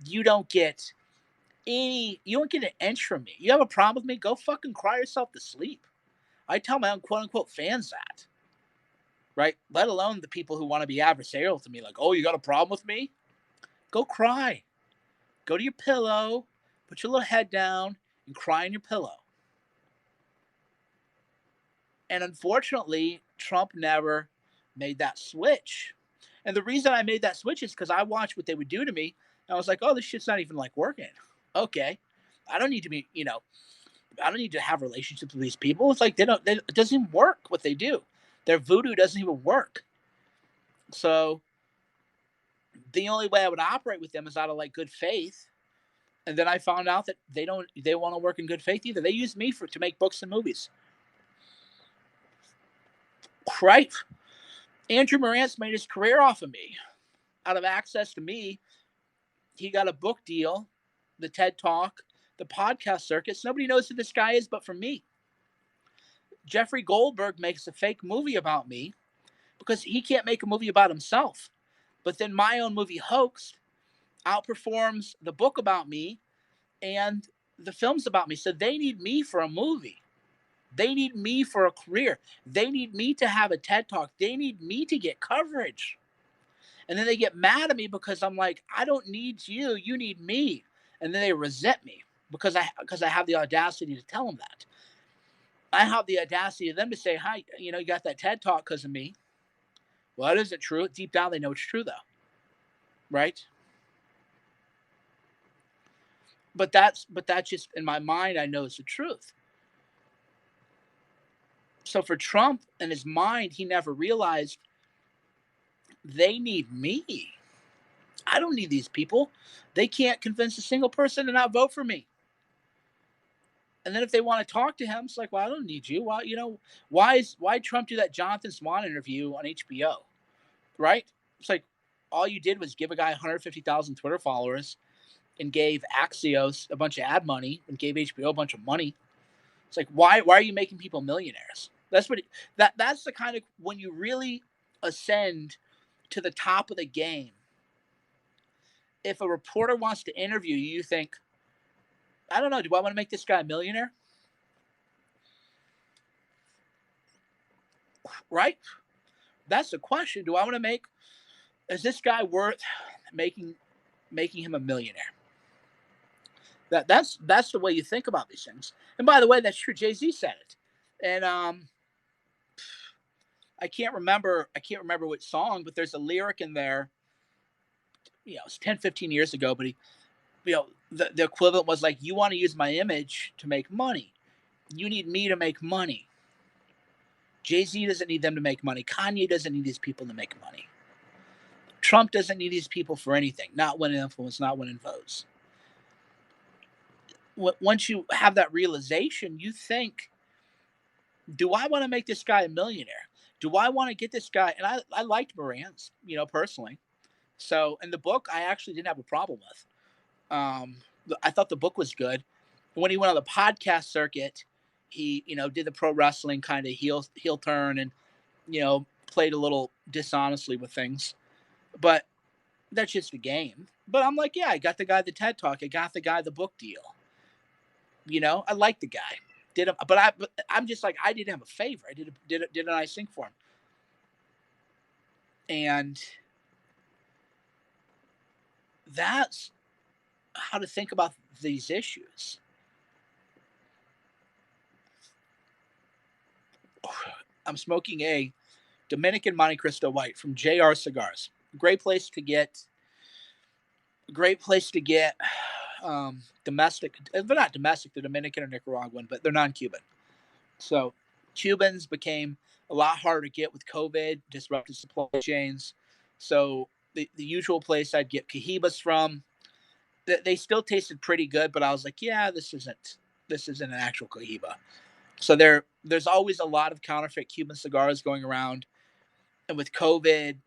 You don't get you don't get an inch from me. You have a problem with me? Go fucking cry yourself to sleep. I tell my own quote unquote fans that. Right? Let alone the people who want to be adversarial to me, like, oh, you got a problem with me? Go cry. Go to your pillow, put your little head down, and cry on your pillow. And unfortunately, Trump never made that switch. And the reason I made that switch is because I watched what they would do to me. And I was like, oh, this shit's not even like working. Okay. I don't need to be, I don't need to have relationships with these people. It's like it doesn't even work what they do. Their voodoo doesn't even work. So the only way I would operate with them is out of like good faith. And then I found out that they want to work in good faith either. They use me to make books and movies. Right? Andrew Morantz made his career off of me. Out of access to me, he got a book deal, the TED Talk, the podcast circuits. Nobody knows who this guy is but from me. Jeffrey Goldberg makes a fake movie about me because he can't make a movie about himself. But then my own movie, Hoaxed, outperforms the book about me and the films about me. So they need me for a movie. They need me for a career. They need me to have a TED Talk. They need me to get coverage. And then they get mad at me because I'm like, I don't need you. You need me. And then they resent me because I have the audacity to tell them that. I have the audacity of them to say, hi, you got that TED Talk because of me. Well, that isn't true. Deep down, they know it's true, though. Right? But that's just in my mind, I know it's the truth. So for Trump, in his mind, he never realized they need me. I don't need these people. They can't convince a single person to not vote for me. And then if they want to talk to him, it's like, well, I don't need you. Why, why Trump do that Jonathan Swan interview on HBO? Right? It's like all you did was give a guy 150,000 Twitter followers and gave Axios a bunch of ad money and gave HBO a bunch of money. It's like, why are you making people millionaires? That's the kind of, when you really ascend to the top of the game. If a reporter wants to interview you, you think, I don't know, do I want to make this guy a millionaire? Right? That's the question. Do I want to is this guy worth making him a millionaire? That's the way you think about these things. And by the way, that's true. Jay-Z said it. And I can't remember which song, but there's a lyric in there it's 10, 15 years ago, but the equivalent was like, you want to use my image to make money. You need me to make money. Jay-Z doesn't need them to make money. Kanye doesn't need these people to make money. Trump doesn't need these people for anything. Not winning influence, not winning votes. Once you have that realization, you think, do I want to make this guy a millionaire? Do I want to get this guy? And I liked Moran's, personally. So in the book, I actually didn't have a problem with. I thought the book was good. When he went on the podcast circuit, he did the pro wrestling kind of heel turn and played a little dishonestly with things. But that's just the game. But I'm like, yeah, I got the guy the TED Talk. I got the guy the book deal. I like the guy. Did him, but I'm just like, I did him a favor. I did a nice thing for him. And that's how to think about these issues. I'm smoking a Dominican Monte Cristo White from JR Cigars. Great place to get domestic. They're not domestic. They're Dominican or Nicaraguan, but they're non-Cuban. So Cubans became a lot harder to get with COVID, disrupted supply chains. So the usual place I'd get Cahibas from, they still tasted pretty good, but I was like, yeah, this isn't an actual Cohiba. So there's always a lot of counterfeit Cuban cigars going around, and with COVID,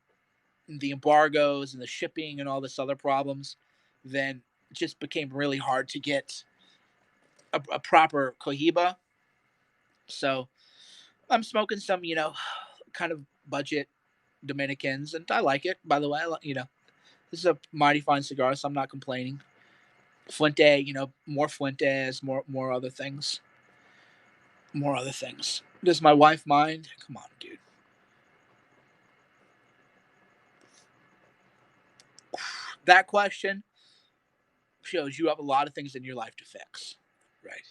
and the embargoes and the shipping and all this other problems, then it just became really hard to get a proper Cohiba. So I'm smoking some, kind of budget Dominicans, and I like it. By the way, this is a mighty fine cigar, so I'm not complaining. Fuente, more Fuentes, more other things. More other things. Does my wife mind? Come on, dude. That question shows you have a lot of things in your life to fix, right?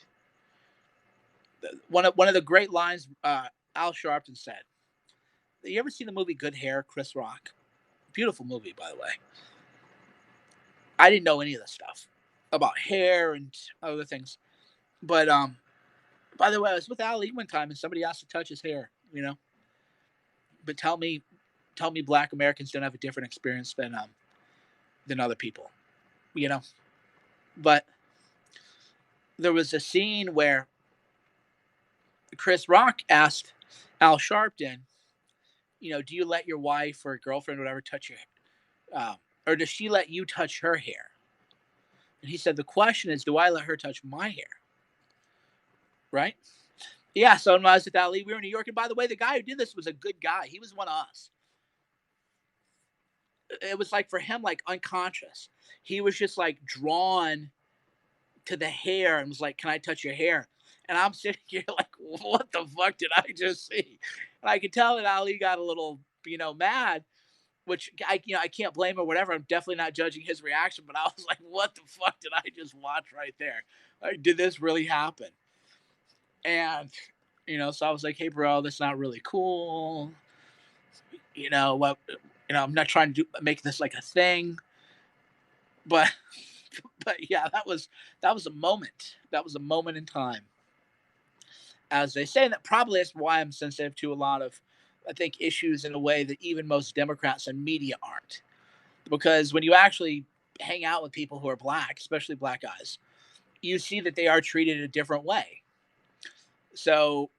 One of the great lines Al Sharpton said. You ever seen the movie Good Hair, Chris Rock? Beautiful movie, by the way. I didn't know any of this stuff about hair and other things, but by the way, I was with Ali one time, and somebody asked to touch his hair. But tell me, Black Americans don't have a different experience than other people, you know. But there was a scene where Chris Rock asked Al Sharpton, do you let your wife or girlfriend or whatever touch your, or does she let you touch her hair? And he said, the question is, do I let her touch my hair? Right? Yeah. So when I was with Ali, we were in New York, and by the way, the guy who did this was a good guy. He was one of us. It was like for him, like unconscious. He was just like drawn to the hair and was like, "Can I touch your hair?" And I'm sitting here like, "What the fuck did I just see?" And I could tell that Ali got a little, mad, which I can't blame him or whatever. I'm definitely not judging his reaction, but I was like, "What the fuck did I just watch right there? Like, did this really happen?" And so I was like, "Hey, bro, that's not really cool. What? I'm not trying to make this like a thing, but but yeah, that was a moment. That was a moment in time, as they say. And that probably is why I'm sensitive to a lot of, I think, issues in a way that even most Democrats and media aren't. Because when you actually hang out with people who are black, especially black guys, you see that they are treated a different way. So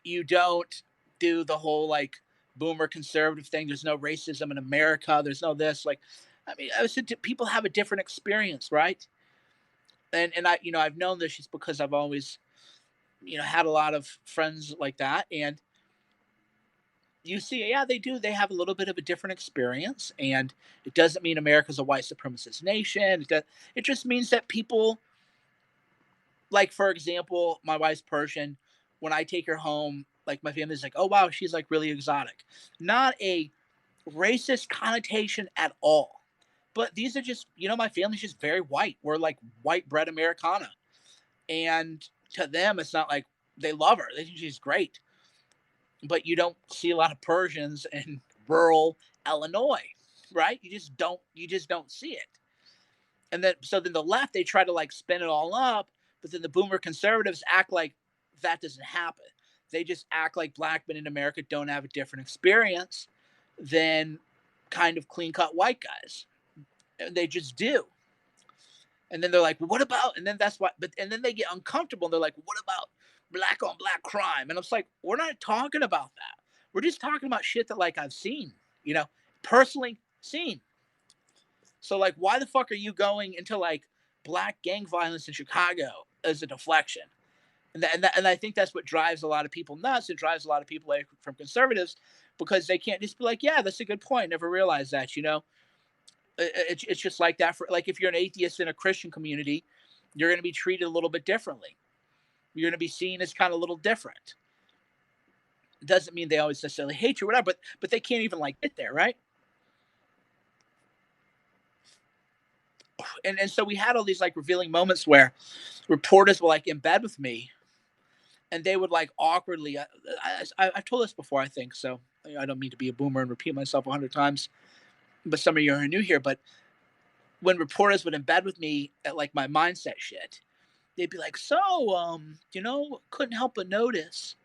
you don't do the whole like boomer conservative thing. There's no racism in America. There's no this. Like, I mean, I said people have a different experience, right? And I've known this just because I've always had a lot of friends like that, and you see, yeah, they do. They have a little bit of a different experience, and it doesn't mean America's a white supremacist nation. It just means that people, like, for example, my wife's Persian. When I take her home, like my family's like, "Oh wow, she's like really exotic." Not a racist connotation at all. But these are just, my family's just very white. We're like white bread Americana. And to them, it's not like they love her. They think she's great. But you don't see a lot of Persians in rural Illinois. right? You just don't see it. And then so then the left, they try to like spin it all up, but then the boomer conservatives act like that doesn't happen. They just act like black men in America don't have a different experience than kind of clean cut white guys. And they just do. And then they're like, well, what about, and then that's what, but, and then they get uncomfortable and they're like, what about black on black crime? And I was like, we're not talking about that. We're just talking about shit that like I've seen, you know, personally seen. So like, why the fuck are you going into like black gang violence in Chicago as a deflection? And I think that's what drives a lot of people nuts. It drives a lot of people away from conservatives because they can't just be like, yeah, that's a good point. Never realized that, you know. It's just like that for like if you're an atheist in a Christian community, you're going to be treated a little bit differently. You're going to be seen as kind of a little different. It doesn't mean they always necessarily hate you or whatever, but they can't even like get there, right? And so we had all these like revealing moments where reporters were like in bed with me, and they would like awkwardly. I've told this before, I think so. I don't mean to be a boomer and repeat myself 100 times, but some of you are new here. But when reporters would embed with me at like my mindset shit, they'd be like, "So, couldn't help but notice,"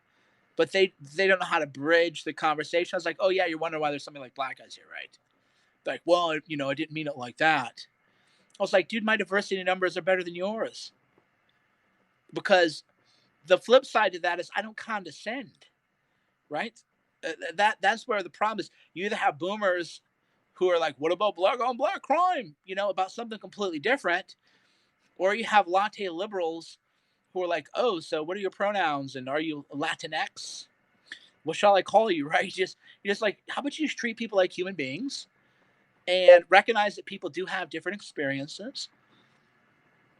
but they don't know how to bridge the conversation. I was like, "Oh yeah, you're wondering why there's something like black guys here, right?" They're like, well, I didn't mean it like that. I was like, dude, my diversity numbers are better than yours. Because the flip side to that is I don't condescend, right? That's where the problem is. You either have boomers who are like, what about black on black crime? About something completely different, or you have latte liberals who are like, oh, so what are your pronouns and are you Latinx? What shall I call you? Right? You're just like, how about you just treat people like human beings and recognize that people do have different experiences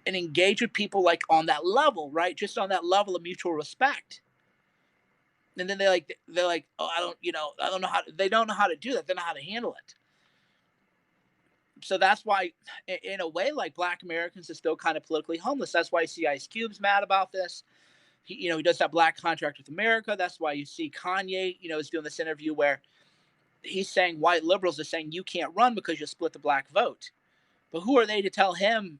and engage with people like on that level, right? Just on that level of mutual respect. And then they're like, oh, I don't know how they don't know how to do that. They don't know how to handle it. So that's why, in a way, like black Americans are still kind of politically homeless. That's why you see Ice Cube's mad about this. He does that black contract with America. That's why you see Kanye, is doing this interview where he's saying white liberals are saying you can't run because you split the black vote. But who are they to tell him?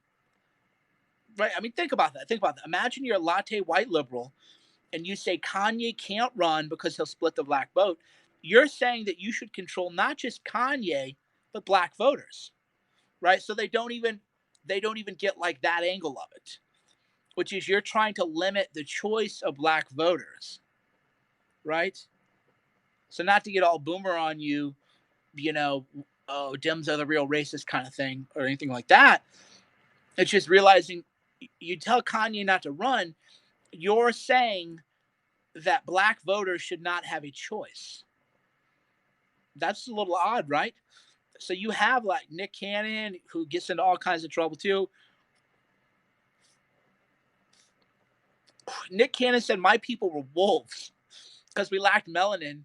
Right? I mean, think about that. Think about that. Imagine you're a latte white liberal and you say Kanye can't run because he'll split the black vote. You're saying that you should control not just Kanye, but black voters, right? So they don't even get like that angle of it, which is you're trying to limit the choice of black voters, right? So not to get all boomer on you, oh, Dems are the real racist kind of thing or anything like that. It's just realizing you tell Kanye not to run, you're saying that black voters should not have a choice. That's a little odd, right? So you have like Nick Cannon, who gets into all kinds of trouble too. Nick Cannon said my people were wolves because we lacked melanin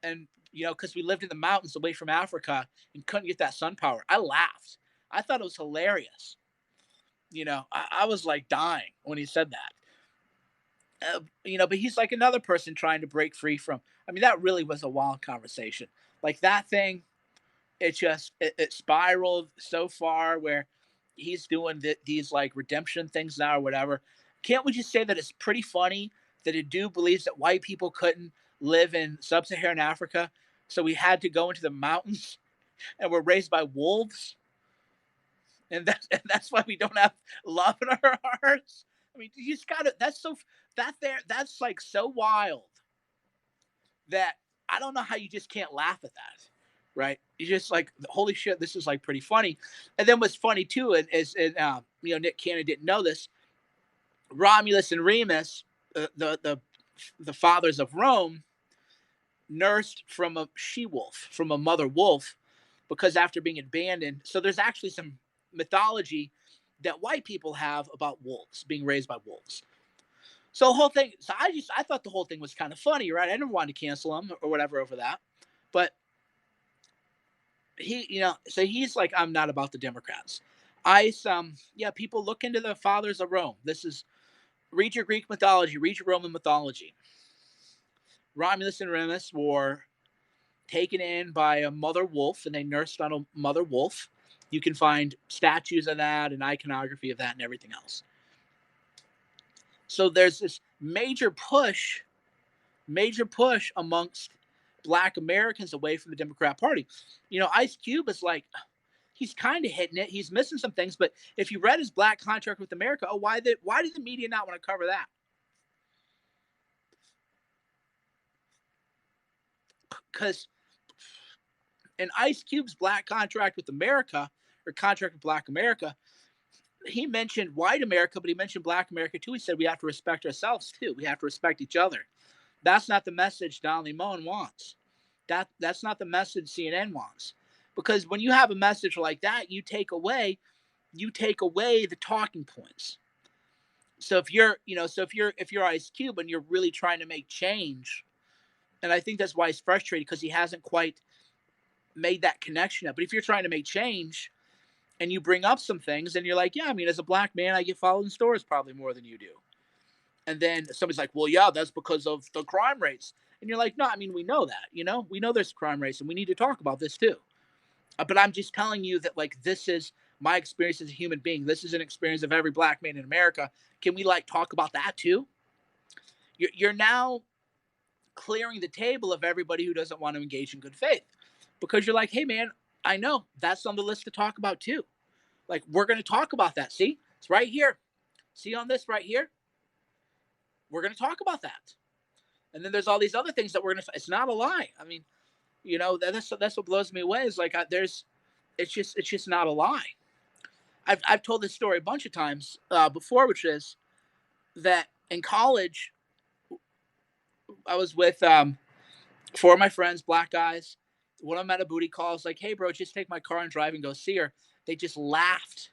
and because we lived in the mountains away from Africa and couldn't get that sun power. I laughed. I thought it was hilarious. I was like dying when he said that. But he's like another person trying to break free from. I mean, that really was a wild conversation. Like that thing, it spiraled so far where he's doing these like redemption things now or whatever. Can't we just say that it's pretty funny that a dude believes that white people couldn't live in sub-Saharan Africa, so we had to go into the mountains and we're raised by wolves, and that's why we don't have love in our hearts. I mean, you just gotta. That's so That's like so wild that I don't know how you just can't laugh at that, right? You just like, holy shit, this is like pretty funny. And then what's funny too is Nick Cannon didn't know this. Romulus and Remus, the fathers of Rome, nursed from a she wolf, from a mother wolf, because after being abandoned, so there's actually some mythology that white people have about wolves being raised by wolves. So the whole thing, so I thought the whole thing was kind of funny, right? I never wanted to cancel him or whatever over that, but so he's like, I'm not about the Democrats. Yeah, people look into the fathers of Rome. This is read your Greek mythology, read your Roman mythology. Romulus and Remus were taken in by a mother wolf, and they nursed on a mother wolf. You can find statues of that and iconography of that and everything else. So there's this major push amongst Black Americans away from the Democrat Party. Ice Cube is like, he's kind of hitting it. He's missing some things, but if you read his Black Contract with America, why did the media not want to cover that? Because in Ice Cube's Black Contract with America, or Contract with Black America, he mentioned white America, but he mentioned Black America too. He said we have to respect ourselves too. We have to respect each other. That's not the message Don Lemon wants. That's not the message CNN wants. Because when you have a message like that, you take away the talking points. So if you're Ice Cube and you're really trying to make change, and I think that's why he's frustrated, because he hasn't quite made that connection yet. But if you're trying to make change and you bring up some things and you're like, yeah, I mean, as a Black man, I get followed in stores probably more than you do. And then somebody's like, well, yeah, that's because of the crime rates. And you're like, no, I mean, we know that, we know there's crime rates and we need to talk about this too. But I'm just telling you that, like, this is my experience as a human being. This is an experience of every Black man in America. Can we talk about that too? You're now clearing the table of everybody who doesn't want to engage in good faith, because you're like, hey man, I know that's on the list to talk about too. Like, we're going to talk about that. See, it's right here. See on this right here. We're going to talk about that. And then there's all these other things that we're going to. It's not a lie. I mean, that's what blows me away. Is like, it's just not a lie. I've told this story a bunch of times before, which is that in college, I was with four of my friends, Black guys. One of them had a booty call. I was like, hey, bro, just take my car and drive and go see her. They just laughed.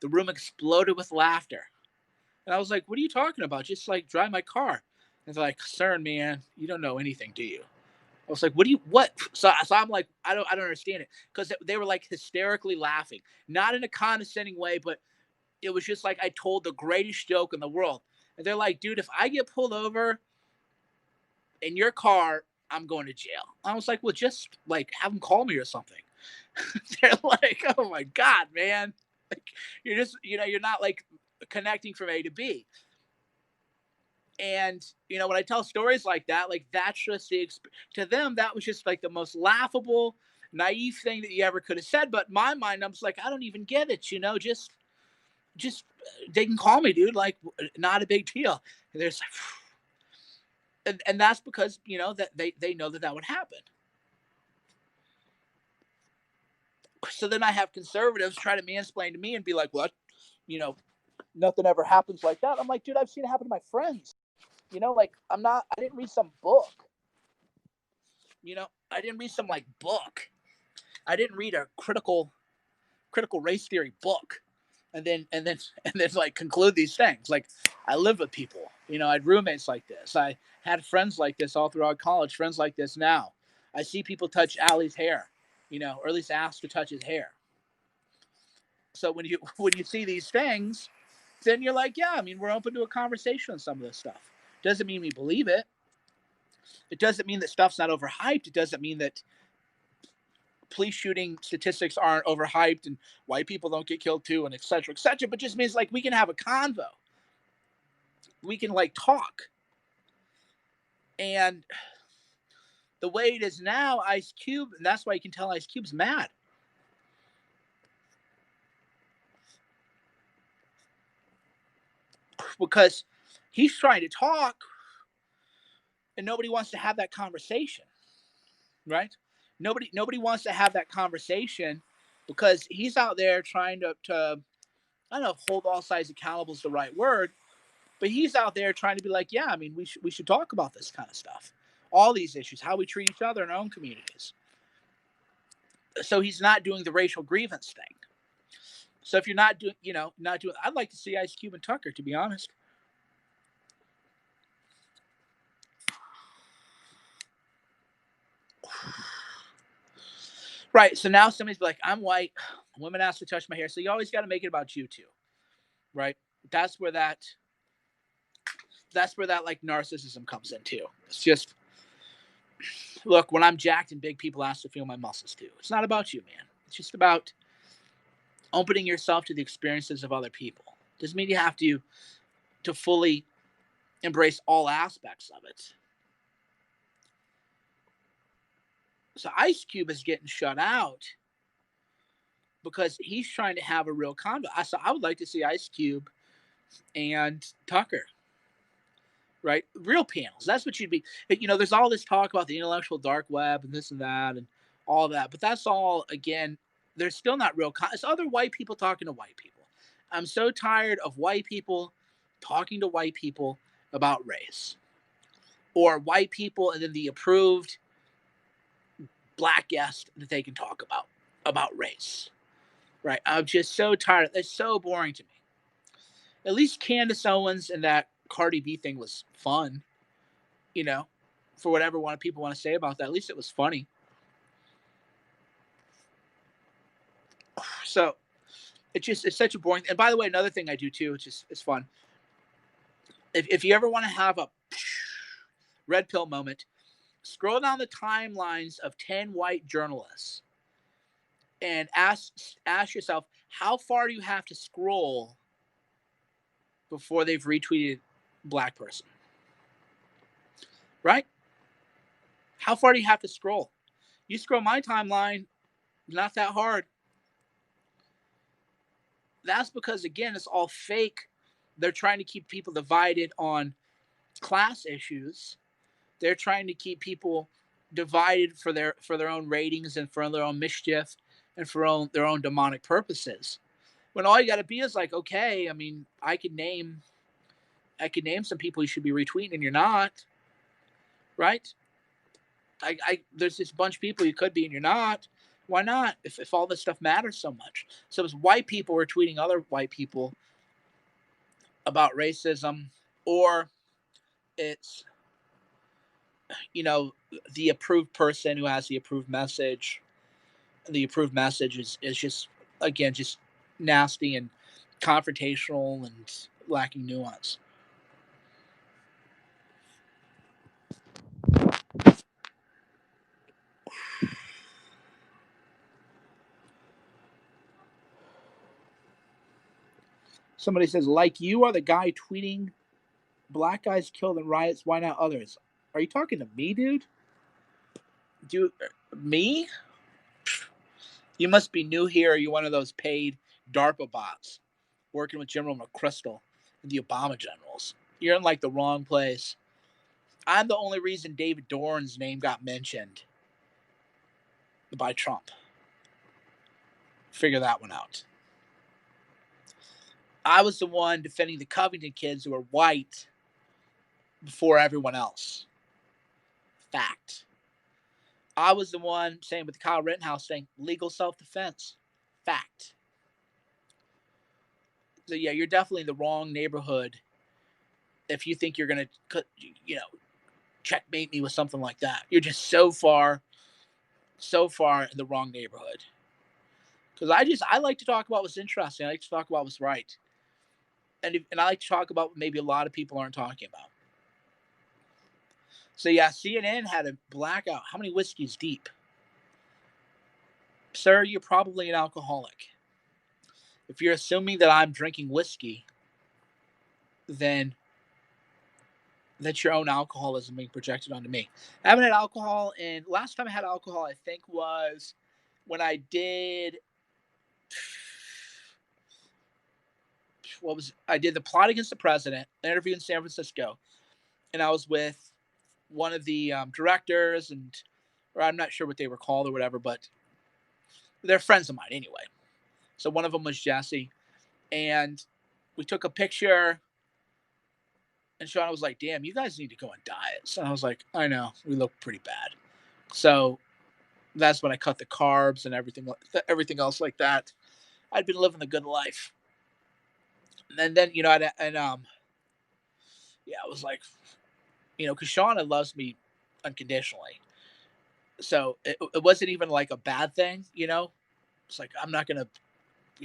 The room exploded with laughter. And I was like, what are you talking about? Just drive my car. And they're like, CERN, man, you don't know anything, do you? I was like, what? So I'm like, I don't understand it. Because they were hysterically laughing. Not in a condescending way, but it was just like I told the greatest joke in the world. And they're like, dude, if I get pulled over in your car, I'm going to jail. I was like, well, just have them call me or something. They're like, oh my God, man. You're just, you're not connecting from A to B. And, when I tell stories like that, that's just to them, that was just the most laughable, naive thing that you ever could have said. But in my mind, I'm just like, I don't even get it, just they can call me, dude, not a big deal. And there's and that's because, that they know that would happen. So then I have conservatives try to mansplain to me and be like, what? Nothing ever happens like that. I'm like, dude, I've seen it happen to my friends. I didn't read some book. I didn't read some book. I didn't read a critical race theory book and then conclude these things. I live with people. I had roommates like this. I had friends like this all throughout college, friends like this now. I see people touch Allie's hair, or at least ask to touch his hair. So when you see these things, then you're like, yeah, I mean, we're open to a conversation on some of this stuff. Doesn't mean we believe it. It doesn't mean that stuff's not overhyped. It doesn't mean that police shooting statistics aren't overhyped and white people don't get killed too, and et cetera, but just means we can have a convo. We can talk. And the way it is now, Ice Cube, and that's why you can tell Ice Cube's mad. Because he's trying to talk and nobody wants to have that conversation. Right? Nobody wants to have that conversation because he's out there trying to I don't know if hold all sides accountable is the right word, but he's out there trying to be like, yeah, I mean, we should talk about this kind of stuff, all these issues, how we treat each other in our own communities. So he's not doing the racial grievance thing. So if you're not doing, I'd like to see Ice Cube and Tucker, to be honest. Right. So now somebody's like, I'm white. Women ask to touch my hair. So you always got to make it about you too. Right. That's where that narcissism comes in too. It's just, Look, when I'm jacked and big, people ask to feel my muscles too. It's not about you, man. It's just about opening yourself to the experiences of other people. Doesn't mean you have to fully embrace all aspects of it. So Ice Cube is getting shut out because he's trying to have a real convo. So I would like to see Ice Cube and Tucker, right? Real panels. That's what you'd be. There's all this talk about the intellectual dark web and this and that and all that, but that's all again. There's still not real. It's other white people talking to white people. I'm so tired of white people talking to white people about race, or white people and then the approved black guest that they can talk about race. Right? I'm just so tired. It's so boring to me. At least Candace Owens and that Cardi B thing was fun. You know, for whatever people want to say about that. At least it was funny. So it's such a boring. And by the way, another thing I do too, it's fun. If you ever want to have a red pill moment, scroll down the timelines of 10 white journalists and ask yourself, how far do you have to scroll before they've retweeted black person? Right? How far do you have to scroll? You scroll my timeline, not that hard. That's because, again, it's all fake. They're trying to keep people divided on class issues. They're trying to keep people divided for their own ratings and for their own mischief and for their own demonic purposes. When all you got to be is like, okay, I mean, I could name some people you should be retweeting and you're not, right? There's this bunch of people you could be and you're not. Why not? If all this stuff matters so much. So it's white people are tweeting other white people about racism, or it's the approved person who has the approved message. The approved message is just, again, just nasty and confrontational and lacking nuance. Somebody says, like you are the guy tweeting black guys killed in riots, why not others? Are you talking to me, dude? Me? You must be new here. Or you're one of those paid DARPA bots working with General McChrystal and the Obama generals. You're in like the wrong place. I'm the only reason David Dorn's name got mentioned by Trump. Figure that one out. I was the one defending the Covington kids who were white before everyone else. Fact. I was the one saying with the Kyle Rittenhouse thing, legal self-defense. Fact. So yeah, you're definitely in the wrong neighborhood if you think you're gonna, checkmate me with something like that. You're just so far in the wrong neighborhood. Because I like to talk about what's interesting. I like to talk about what's right, and I like to talk about what maybe a lot of people aren't talking about. So yeah, CNN had a blackout. How many whiskeys deep? Sir, you're probably an alcoholic. If you're assuming that I'm drinking whiskey, then that's your own alcoholism being projected onto me. I haven't had alcohol, and last time I had alcohol, I think, was when I did I did the Plot Against the President, an interview in San Francisco, and I was with one of the directors, or I'm not sure what they were called or whatever, but they're friends of mine anyway. So one of them was Jesse, and we took a picture, and Shauna was like, damn, you guys need to go on diets. And I was like, I know, we look pretty bad. So that's when I cut the carbs and everything else like that. I'd been living the good life. And then, yeah, I was like, because Shauna loves me unconditionally. So it wasn't even like a bad thing, It's like, I'm not going to,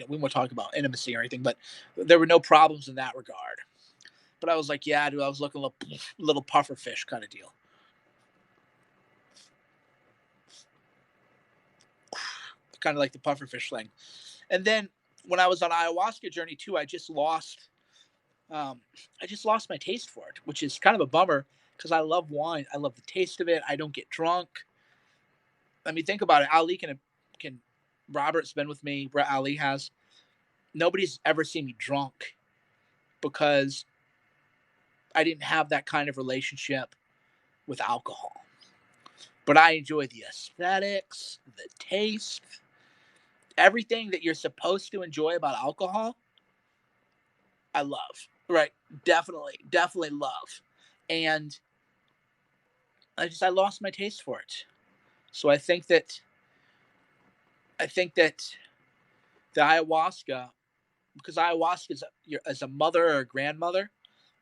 we won't talk about intimacy or anything, but there were no problems in that regard. But I was like, yeah, dude, I was looking a little puffer fish kind of deal. kind of like the pufferfish thing. And then when I was on ayahuasca journey too, um, I just lost my taste for it, which is kind of a bummer because I love wine. I love the taste of it. I don't get drunk. I mean, think about it. Ali can Robert's been with me. Ali has. Nobody's ever seen me drunk because I didn't have that kind of relationship with alcohol. But I enjoy the aesthetics, the taste, everything that you're supposed to enjoy about alcohol. I love. Right. Definitely love. And I lost my taste for it. So I think that the ayahuasca, because ayahuasca is as a mother or a grandmother,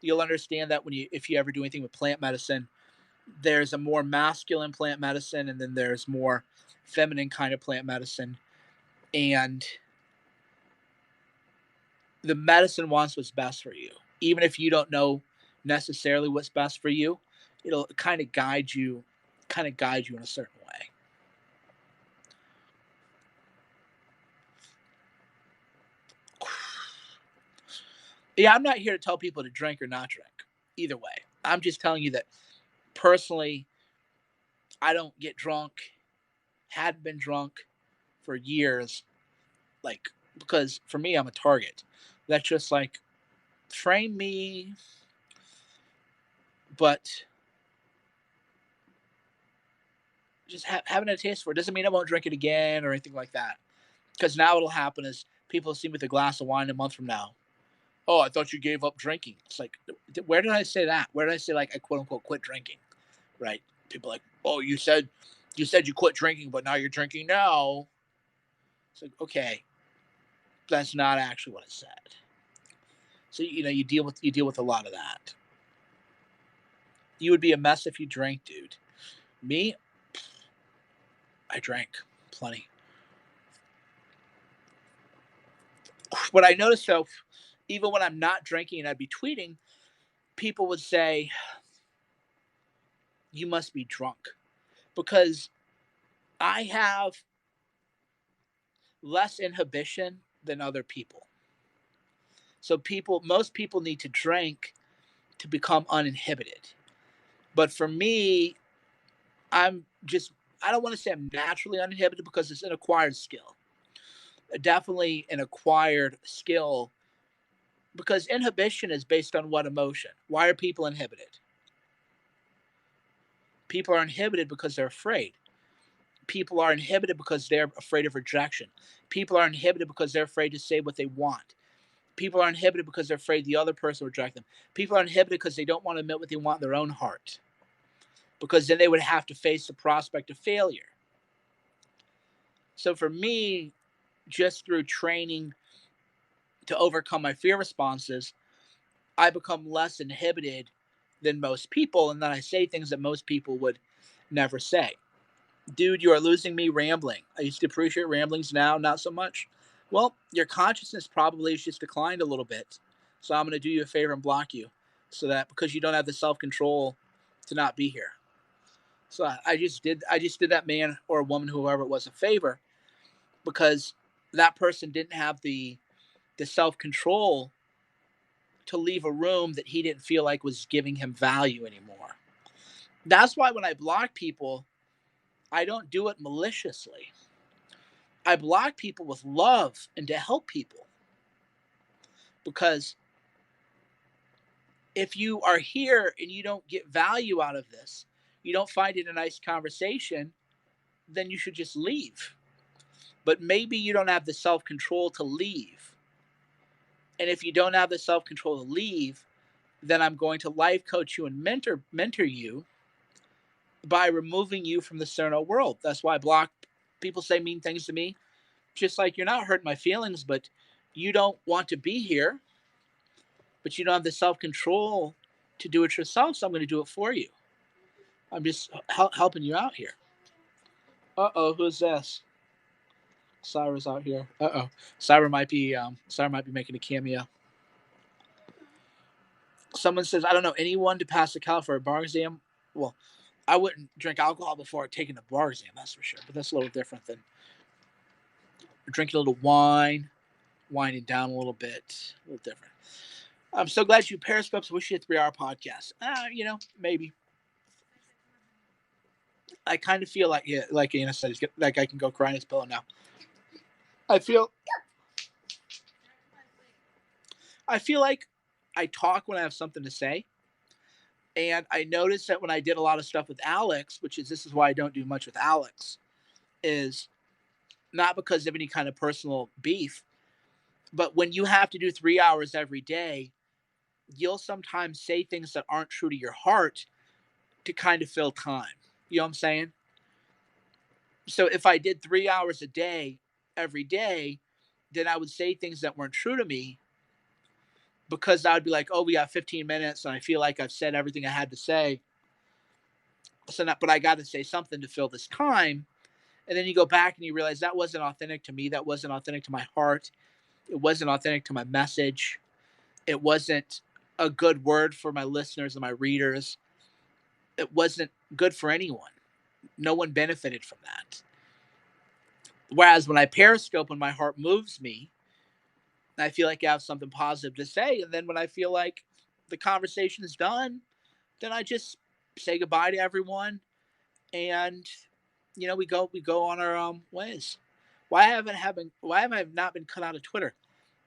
you'll understand that when you if you ever do anything with plant medicine, there's a more masculine plant medicine and then there's more feminine kind of plant medicine. And the medicine wants what's best for you. Even if you don't know necessarily what's best for you, it'll kind of guide you in a certain way. Yeah, I'm not here to tell people to drink or not drink. Either way, I'm just telling you that personally, I don't get drunk, hadn't been drunk for years, like, because for me, I'm a target. That's just like, train me, but just having a taste for it doesn't mean I won't drink it again or anything like that. Because now what'll happen is people see me with a glass of wine a month from now. Oh, I thought you gave up drinking. It's like, where did I say that? Where did I say like I quote unquote quit drinking? Right? People are like, oh, you said you quit drinking, but now you're drinking now. It's like, okay, that's not actually what I said. So you deal with a lot of that. You would be a mess if you drank, dude. Me, I drank plenty. What I noticed though, even when I'm not drinking and I'd be tweeting, people would say, you must be drunk. Because I have less inhibition than other people. So most people need to drink to become uninhibited. But for me, I'm just, I don't want to say I'm naturally uninhibited because it's an acquired skill. Definitely an acquired skill because inhibition is based on what emotion? Why are people inhibited? People are inhibited because they're afraid. People are inhibited because they're afraid of rejection. People are inhibited because they're afraid to say what they want. People are inhibited because they're afraid the other person will reject them. People are inhibited because they don't want to admit what they want in their own heart, because then they would have to face the prospect of failure. So for me, just through training to overcome my fear responses, I become less inhibited than most people, and then I say things that most people would never say. Dude, you are losing me rambling. I used to appreciate ramblings, now not so much. Well, your consciousness probably has just declined a little bit. So I'm going to do you a favor and block you so that because you don't have the self-control to not be here. So I just did that man or woman, whoever it was, a favor because that person didn't have the self-control to leave a room that he didn't feel like was giving him value anymore. That's why when I block people, I don't do it maliciously. I block people with love and to help people. Because if you are here and you don't get value out of this, you don't find it a nice conversation, then you should just leave. But maybe you don't have the self control to leave. And if you don't have the self control to leave, then I'm going to life coach you and mentor you by removing you from the Cerno world. That's why I block people say mean things to me. Just like you're not hurting my feelings, but you don't want to be here, but you don't have the self control to do it yourself. So I'm going to do it for you. I'm just helping you out here. Who's this? Cyra's out here. Cyra might be making a cameo. Someone says, I don't know anyone to pass the cal for a bar exam. Well, I wouldn't drink alcohol before taking a bar exam, that's for sure. But that's a little different than drinking a little wine, winding down a little bit, a little different. I'm so glad you periscopes. Wish you a 3 hour podcast. Maybe. I kind of feel like, yeah, like Anna said, like I can go cry in his pillow now. I feel, I feel like I talk when I have something to say, and I noticed that when I did a lot of stuff with Alex, this is why I don't do much with Alex, is not because of any kind of personal beef, but when you have to do 3 hours every day, you'll sometimes say things that aren't true to your heart to kind of fill time. You know what I'm saying? So if I did 3 hours a day every day, then I would say things that weren't true to me because I would be like, oh, we got 15 minutes and I feel like I've said everything I had to say. But I got to say something to fill this time. And then you go back and you realize that wasn't authentic to me. That wasn't authentic to my heart. It wasn't authentic to my message. It wasn't a good word for my listeners and my readers. It wasn't good for anyone. No one benefited from that. Whereas when I periscope, when my heart moves me, I feel like I have something positive to say. And then when I feel like the conversation is done, then I just say goodbye to everyone, and we go on our ways. Why have I not been cut out of Twitter?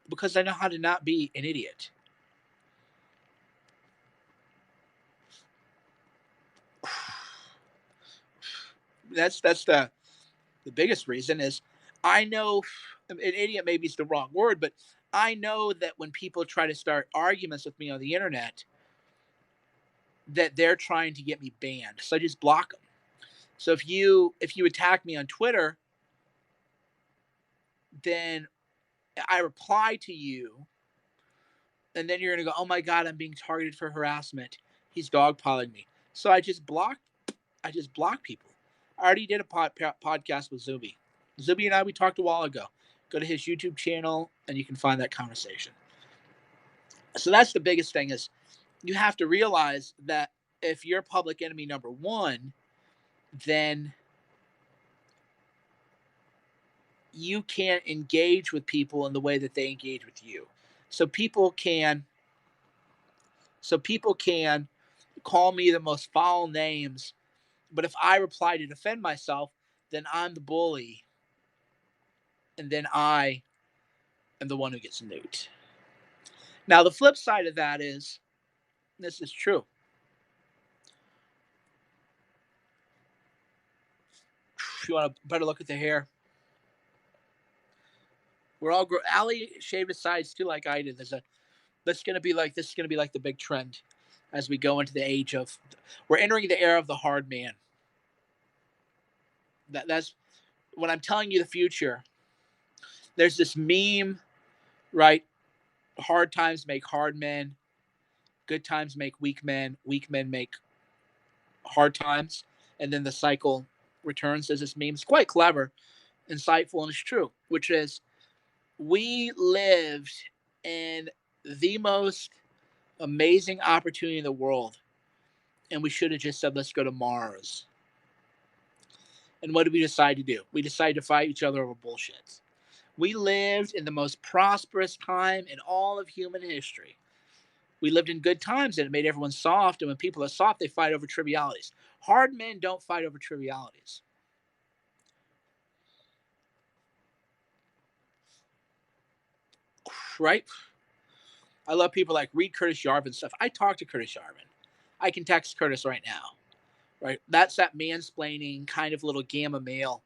Because I know how to not be an idiot. That's the biggest reason is I know an idiot maybe is the wrong word, but I know that when people try to start arguments with me on the internet, that they're trying to get me banned. So I just block them. So if you attack me on Twitter, then I reply to you, and then you're gonna go, "Oh my God, I'm being targeted for harassment. He's dogpiling me." So I just block people. I already did a podcast with Zuby. Zuby and I, we talked a while ago. Go to his YouTube channel and you can find that conversation. So that's the biggest thing is you have to realize that if you're public enemy number one, then you can't engage with people in the way that they engage with you. So people can call me the most foul names, but if I reply to defend myself, then I'm the bully, and then I am the one who gets nuked. Now the flip side of that is this is true. If you want a better look at the hair, we're all Ali shaved his sides too, like I did. This is gonna be like the big trend as we go into the age of. We're entering the era of the hard man. That's when I'm telling you the future. There's this meme, right? Hard times make hard men. Good times make weak men. Weak men make hard times, and then the cycle returns. As this meme. It's quite clever, insightful, and it's true. Which is, we lived in the most amazing opportunity in the world, and we should have just said, "Let's go to Mars." And what did we decide to do? We decided to fight each other over bullshit. We lived in the most prosperous time in all of human history. We lived in good times and it made everyone soft. And when people are soft, they fight over trivialities. Hard men don't fight over trivialities. Right? I love people like read Curtis Yarvin stuff. I talk to Curtis Yarvin. I can text Curtis right now. Right? That's that mansplaining kind of little gamma male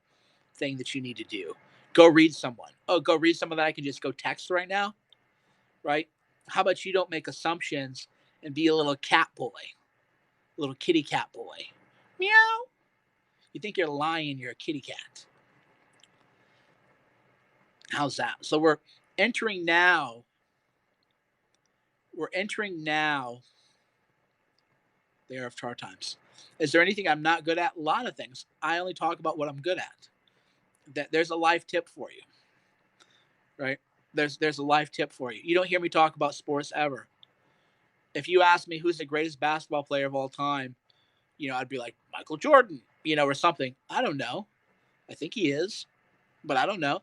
thing that you need to do. Go read someone. Oh, go read someone that I can just go text right now. Right? How about you don't make assumptions and be a little cat boy, a little kitty cat boy? Meow. You think you're lying, you're a kitty cat. How's that? So entering now. We're entering now the era of tar times. Is there anything I'm not good at? A lot of things. I only talk about what I'm good at. There's a life tip for you, right? There's a life tip for you. You don't hear me talk about sports ever. If you ask me who's the greatest basketball player of all time, I'd be like Michael Jordan, or something. I don't know. I think he is, but I don't know.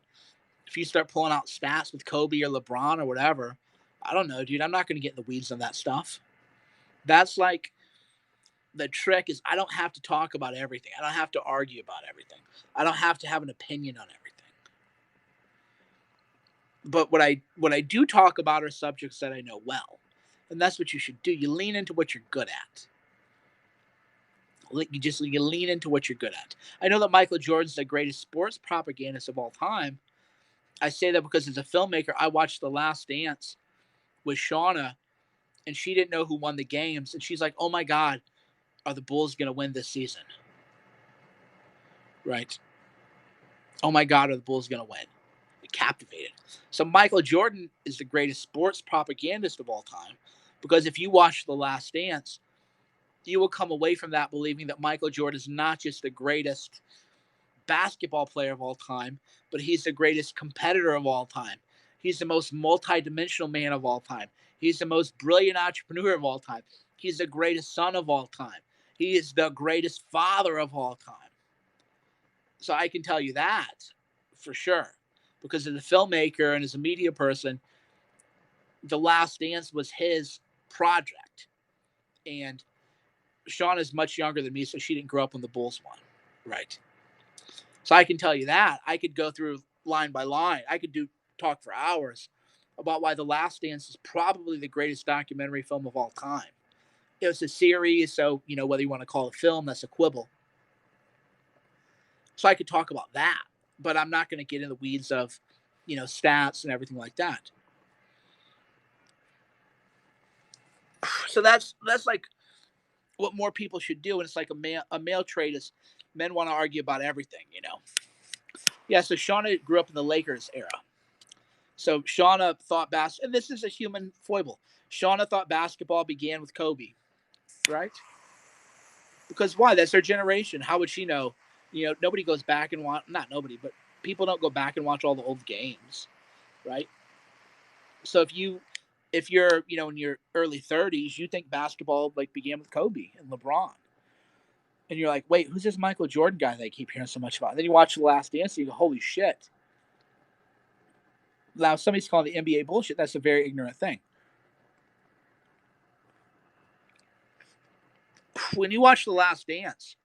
If you start pulling out stats with Kobe or LeBron or whatever, I don't know, dude. I'm not going to get in the weeds on that stuff. That's like the trick is I don't have to talk about everything. I don't have to argue about everything. I don't have to have an opinion on everything. But what I do talk about are subjects that I know well. And that's what you should do. You lean into what you're good at. You lean into what you're good at. I know that Michael Jordan's the greatest sports propagandist of all time. I say that because as a filmmaker, I watched The Last Dance with Shauna, and she didn't know who won the games, and she's like, "Oh my God, are the Bulls going to win this season?" Right? Oh my God, are the Bulls going to win? Captivated. So Michael Jordan is the greatest sports propagandist of all time, because if you watch The Last Dance, you will come away from that believing that Michael Jordan is not just the greatest basketball player of all time, but he's the greatest competitor of all time. He's the most multidimensional man of all time. He's the most brilliant entrepreneur of all time. He's the greatest son of all time. He is the greatest father of all time. So I can tell you that for sure. Because as a filmmaker and as a media person, The Last Dance was his project. And Sean is much younger than me, so she didn't grow up when the Bulls won. Right. So I can tell you that. I could go through line by line. I could talk for hours about why The Last Dance is probably the greatest documentary film of all time. It was a series, so whether you want to call it a film, that's a quibble. So I could talk about that, but I'm not going to get in the weeds of, stats and everything like that. So that's like what more people should do, and it's like a male trait is men want to argue about everything. Yeah. So Shauna grew up in the Lakers era. So Shauna thought and this is a human foible. Shauna thought basketball began with Kobe, right? Because why? That's their generation. How would she know? Nobody goes back and watch. Not nobody, but people don't go back and watch all the old games, right? So if you're in your early 30s, you think basketball like began with Kobe and LeBron, and you're like, wait, who's this Michael Jordan guy that I keep hearing so much about? And then you watch The Last Dance, and you go, holy shit! Now somebody's calling the NBA bullshit. That's a very ignorant thing. When you watch The Last Dance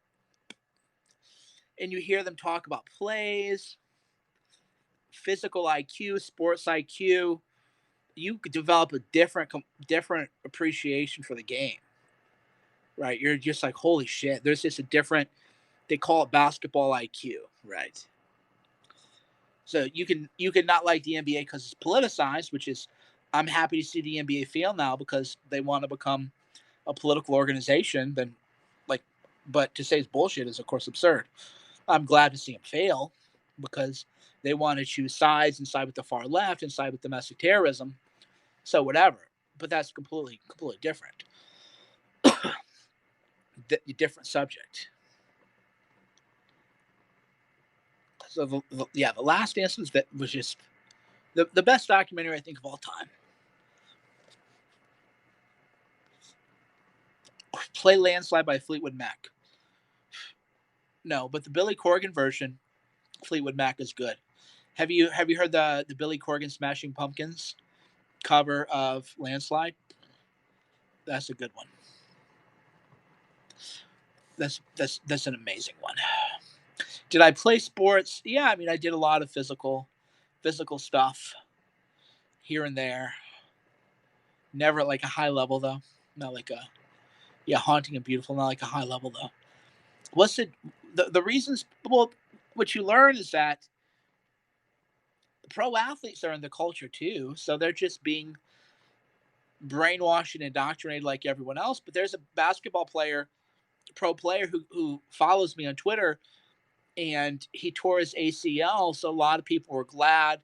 and you hear them talk about plays, physical IQ, sports IQ, you could develop a different appreciation for the game. Right? You're just like, holy shit! There's just a different. They call it basketball IQ, right? So you can not like the NBA because it's politicized, which is I'm happy to see the NBA fail now because they want to become a political organization. Then, like, but to say it's bullshit is of course absurd. I'm glad to see them fail because they want to choose sides and side with the far left and side with domestic terrorism. So whatever, but that's completely different. Different subject. So the Last Dance was just the best documentary I think of all time. Play Landslide by Fleetwood Mac. No, but the Billy Corgan version, Fleetwood Mac is good. Have you heard the Billy Corgan Smashing Pumpkins cover of Landslide? That's a good one. That's an amazing one. Did I play sports? Yeah, I mean I did a lot of physical stuff here and there. Never at like a high level though. Not like a haunting and beautiful. Not like a high level though. What's the reasons? Well, what you learn is that pro athletes are in the culture too, so they're just being brainwashed and indoctrinated like everyone else. But there's a basketball player, pro player, who follows me on Twitter, and he tore his ACL. So a lot of people were glad.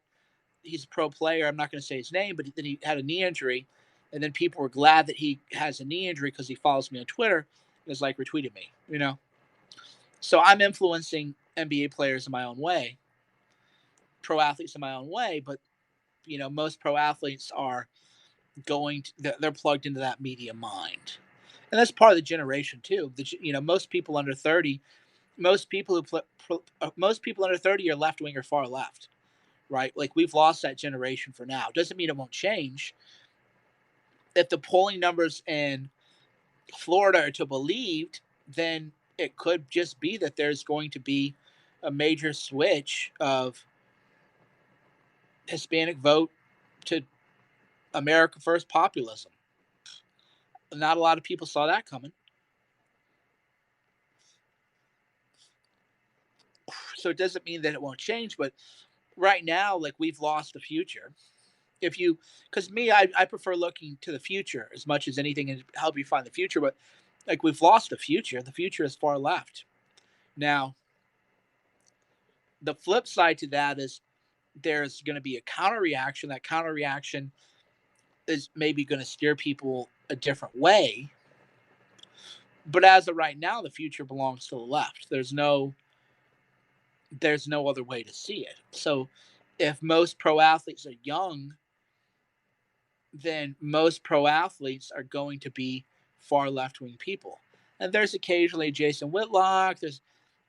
He's a pro player. I'm not going to say his name, but then he had a knee injury, and then people were glad that he has a knee injury because he follows me on Twitter. It was like retweeted me. So I'm influencing NBA players in my own way, pro athletes in my own way, but most pro athletes are they're plugged into that media mind, and that's part of the generation too. Most people under 30, most people under 30 are left wing or far left, right? Like we've lost that generation for now. Doesn't mean it won't change. If the polling numbers in Florida are to believed, then it could just be that there's going to be a major switch of Hispanic vote to America First populism. Not a lot of people saw that coming. So it doesn't mean that it won't change, but right now, like we've lost the future. If you, because me, I prefer looking to the future as much as anything and help you find the future. But like we've lost the future. The future is far left. Now, the flip side to that is there's going to be a counter reaction. That counter reaction is maybe going to steer people a different way. But as of right now, the future belongs to the left. There's no other way to see it. So if most pro athletes are young, then most pro athletes are going to be far left wing people. And there's occasionally Jason Whitlock. There's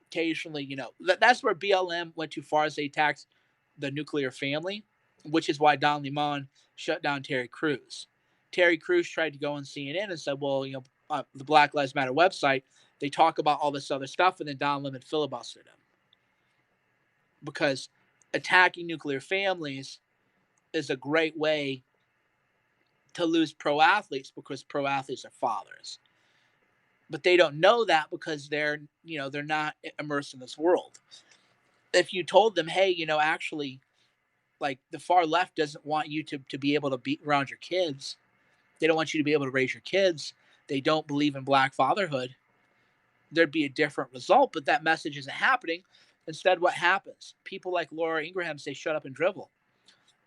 occasionally, that's where BLM went too far as they attacked the nuclear family, which is why Don Lemon shut down Terry Crews. Terry Crews tried to go on CNN and said, well, the Black Lives Matter website, they talk about all this other stuff, and then Don Lemon filibustered him. Because attacking nuclear families is a great way to lose pro athletes because pro athletes are fathers. But they don't know that because they're not immersed in this world. If you told them, hey, actually, like the far left doesn't want you to be able to be around your kids. They don't want you to be able to raise your kids. They don't believe in black fatherhood. There'd be a different result, but that message isn't happening. Instead, what happens? People like Laura Ingraham say, shut up and dribble.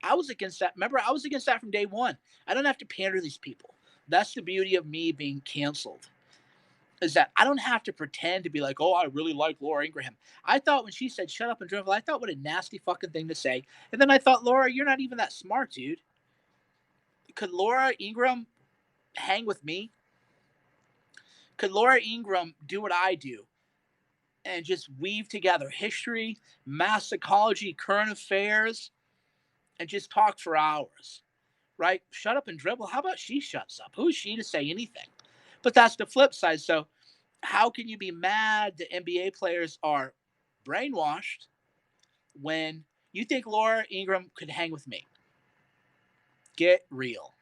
I was against that. Remember, I was against that from day one. I don't have to pander to these people. That's the beauty of me being canceled, is that I don't have to pretend to be like, oh, I really like Laura Ingraham. I thought when she said shut up and dribble, I thought what a nasty fucking thing to say. And then I thought, Laura, you're not even that smart, dude. Could Laura Ingraham hang with me? Could Laura Ingraham do what I do and just weave together history, mass psychology, current affairs, and just talk for hours? Right? Shut up and dribble. How about she shuts up? Who is she to say anything? But that's the flip side. So how can you be mad that NBA players are brainwashed when you think Laura Ingraham could hang with me? Get real.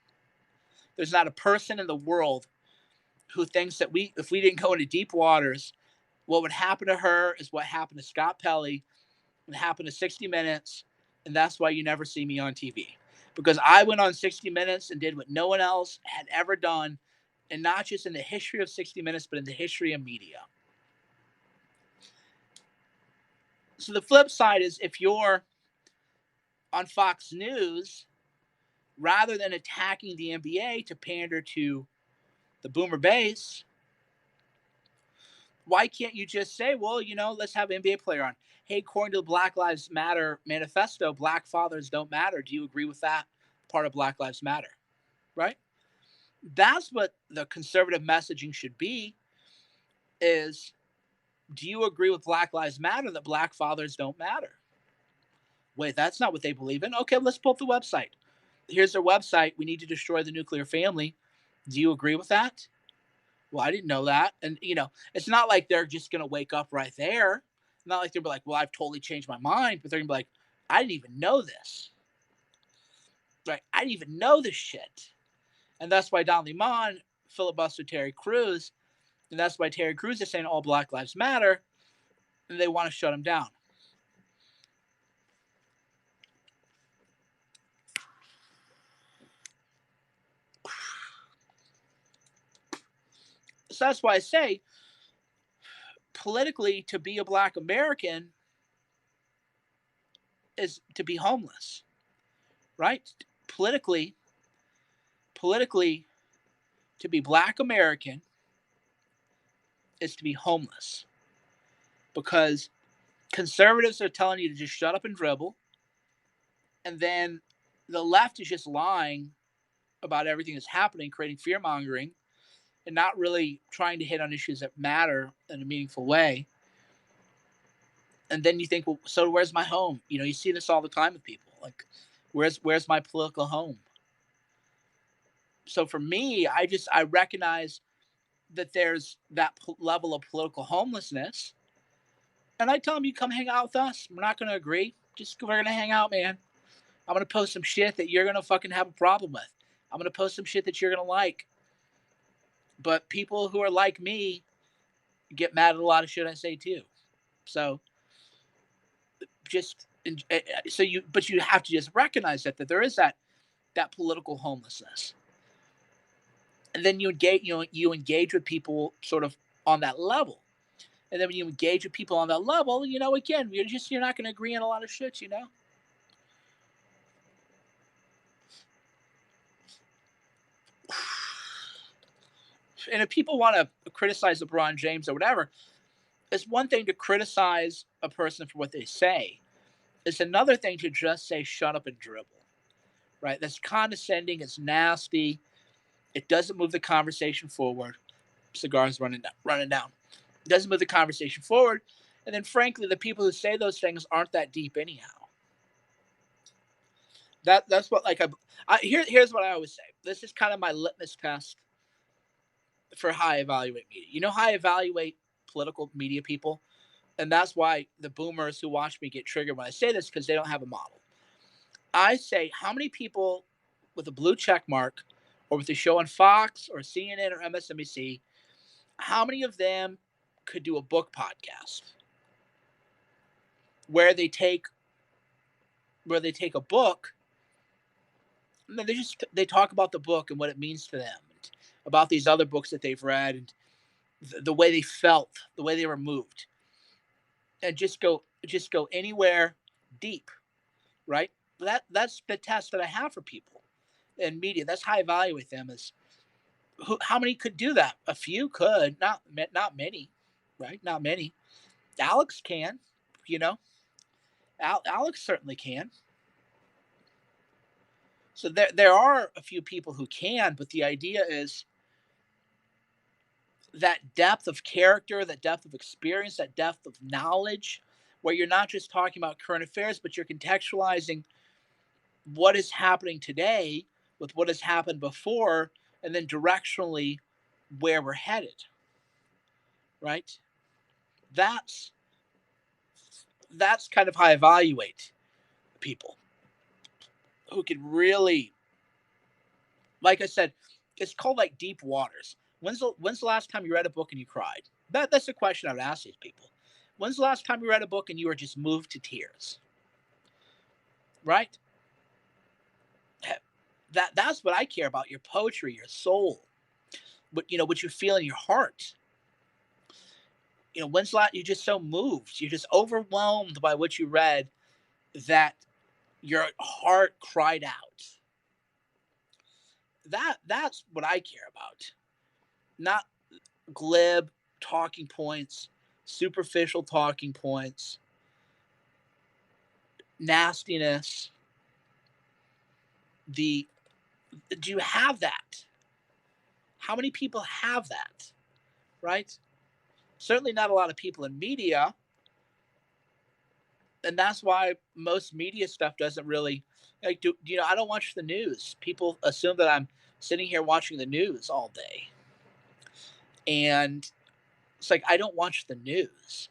There's not a person in the world who thinks that if we didn't go into deep waters, what would happen to her is what happened to Scott Pelley and happened to 60 Minutes. And that's why you never see me on TV. Because I went on 60 Minutes and did what no one else had ever done. And not just in the history of 60 Minutes, but in the history of media. So the flip side is if you're on Fox News, rather than attacking the NBA to pander to the boomer base, why can't you just say, well, let's have an NBA player on. Hey, according to the Black Lives Matter manifesto, black fathers don't matter. Do you agree with that part of Black Lives Matter? Right? That's what the conservative messaging should be is, do you agree with Black Lives Matter that black fathers don't matter? Wait, that's not what they believe in. Okay, let's pull up the website. Here's their website. We need to destroy the nuclear family. Do you agree with that? Well, I didn't know that. And, it's not like they're just going to wake up right there. Not like they'll be like, well, I've totally changed my mind. But they're going to be like, I didn't even know this. Right? I didn't even know this shit. And that's why Don Lemon filibustered Terry Crews. And that's why Terry Crews is saying all Black Lives Matter. And they want to shut him down. So that's why I say, politically, to be a black American is to be homeless. Right? Politically, to be black American is to be homeless. Because conservatives are telling you to just shut up and dribble. And then the left is just lying about everything that's happening, creating fear mongering, and not really trying to hit on issues that matter in a meaningful way. And then you think, well, so where's my home? You see this all the time with people. Like, where's my political home? So for me, I recognize that there's that level of political homelessness, and I tell them, you come hang out with us. We're not going to agree. Just we're going to hang out, man. I'm going to post some shit that you're going to fucking have a problem with. I'm going to post some shit that you're going to like. But people who are like me get mad at a lot of shit I say too. So just but you have to just recognize that there is that political homelessness, and then you engage with people sort of on that level. And then when you engage with people on that level, again, you're not going to agree on a lot of shit. And if people want to criticize LeBron James or whatever, it's one thing to criticize a person for what they say. It's another thing to just say shut up and dribble. Right? That's condescending. It's nasty. It doesn't move the conversation forward. Cigars running down. It doesn't move the conversation forward. And then, frankly, the people who say those things aren't that deep anyhow. That's what here's what I always say. This is kind of my litmus test for how I evaluate media. You know how I evaluate political media people, and that's why the boomers who watch me get triggered when I say this, because they don't have a model. I say, how many people with a blue check mark, or with a show on Fox or CNN or MSNBC, how many of them could do a book podcast where they take a book, and then they talk about the book and what it means to them, and about these other books that they've read, and the way they felt, the way they were moved, and just go anywhere deep, right? That's the test that I have for people in media. That's how I evaluate them, is how many could do that? A few could, not many, right? Not many. Alex can, you know. Alex certainly can. So there are a few people who can, but the idea is that depth of character, that depth of experience, that depth of knowledge, where you're not just talking about current affairs, but you're contextualizing what is happening today with what has happened before, and then directionally where we're headed, right? That's that's kind of how I evaluate people who can really, like I said, it's called like deep waters. When's the last time you read a book and you cried? That's the question I would ask these people. When's the last time you read a book and you were just moved to tears? Right? That's what I care about. Your poetry, your soul, what you feel in your heart. When's the last you're just so moved, you're just overwhelmed by what you read, that your heart cried out. That's what I care about. Not glib talking points, superficial talking points, nastiness. The Do you have that? How many people have that? Right? Certainly not a lot of people in media, and that's why most media stuff doesn't really like. I don't watch the news. People assume that I'm sitting here watching the news all day, and it's like I don't watch the news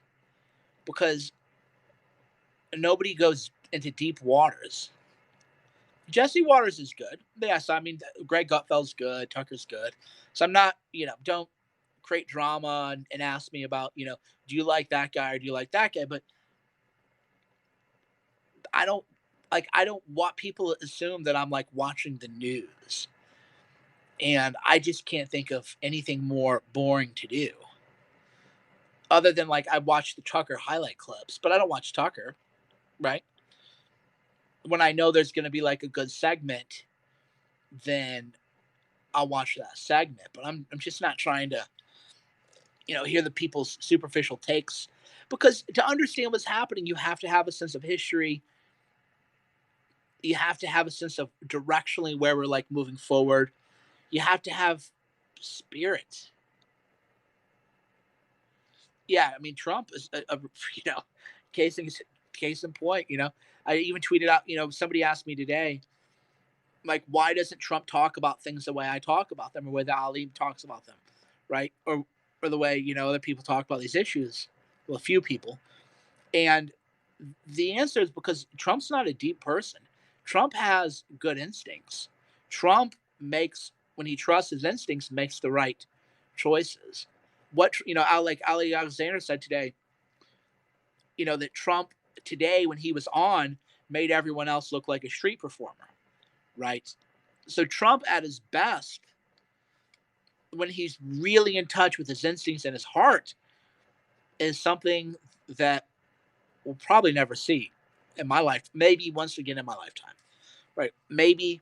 because nobody goes into deep waters. Jesse Waters is good. Yes, I mean Greg Gutfeld's good, Tucker's good. So I'm not, don't create drama and ask me about, do you like that guy or do you like that guy? But I don't I don't want people to assume that I'm like watching the news. And I just can't think of anything more boring to do. Other than like I watch the Tucker highlight clips, but I don't watch Tucker, right? When I know there's gonna be like a good segment, then I'll watch that segment. But I'm just not trying to, hear the people's superficial takes, because to understand what's happening, you have to have a sense of history. You have to have a sense of directionally where we're like moving forward. You have to have spirit. Yeah, I mean Trump is, you know, Case in case in point, I even tweeted out, somebody asked me today, like, why doesn't Trump talk about things the way I talk about them, or the way that Ali talks about them, right? Or the way other people talk about these issues. Well, a few people, and the answer is because Trump's not a deep person. Trump has good instincts. Trump makes when he trusts his instincts, makes the right choices. What like Ali Alexander said today, that Trump today when he was on made everyone else look like a street performer, right? So Trump at his best, when he's really in touch with his instincts and his heart, is something that we'll probably never see in my life. Maybe once again in my lifetime, right? Maybe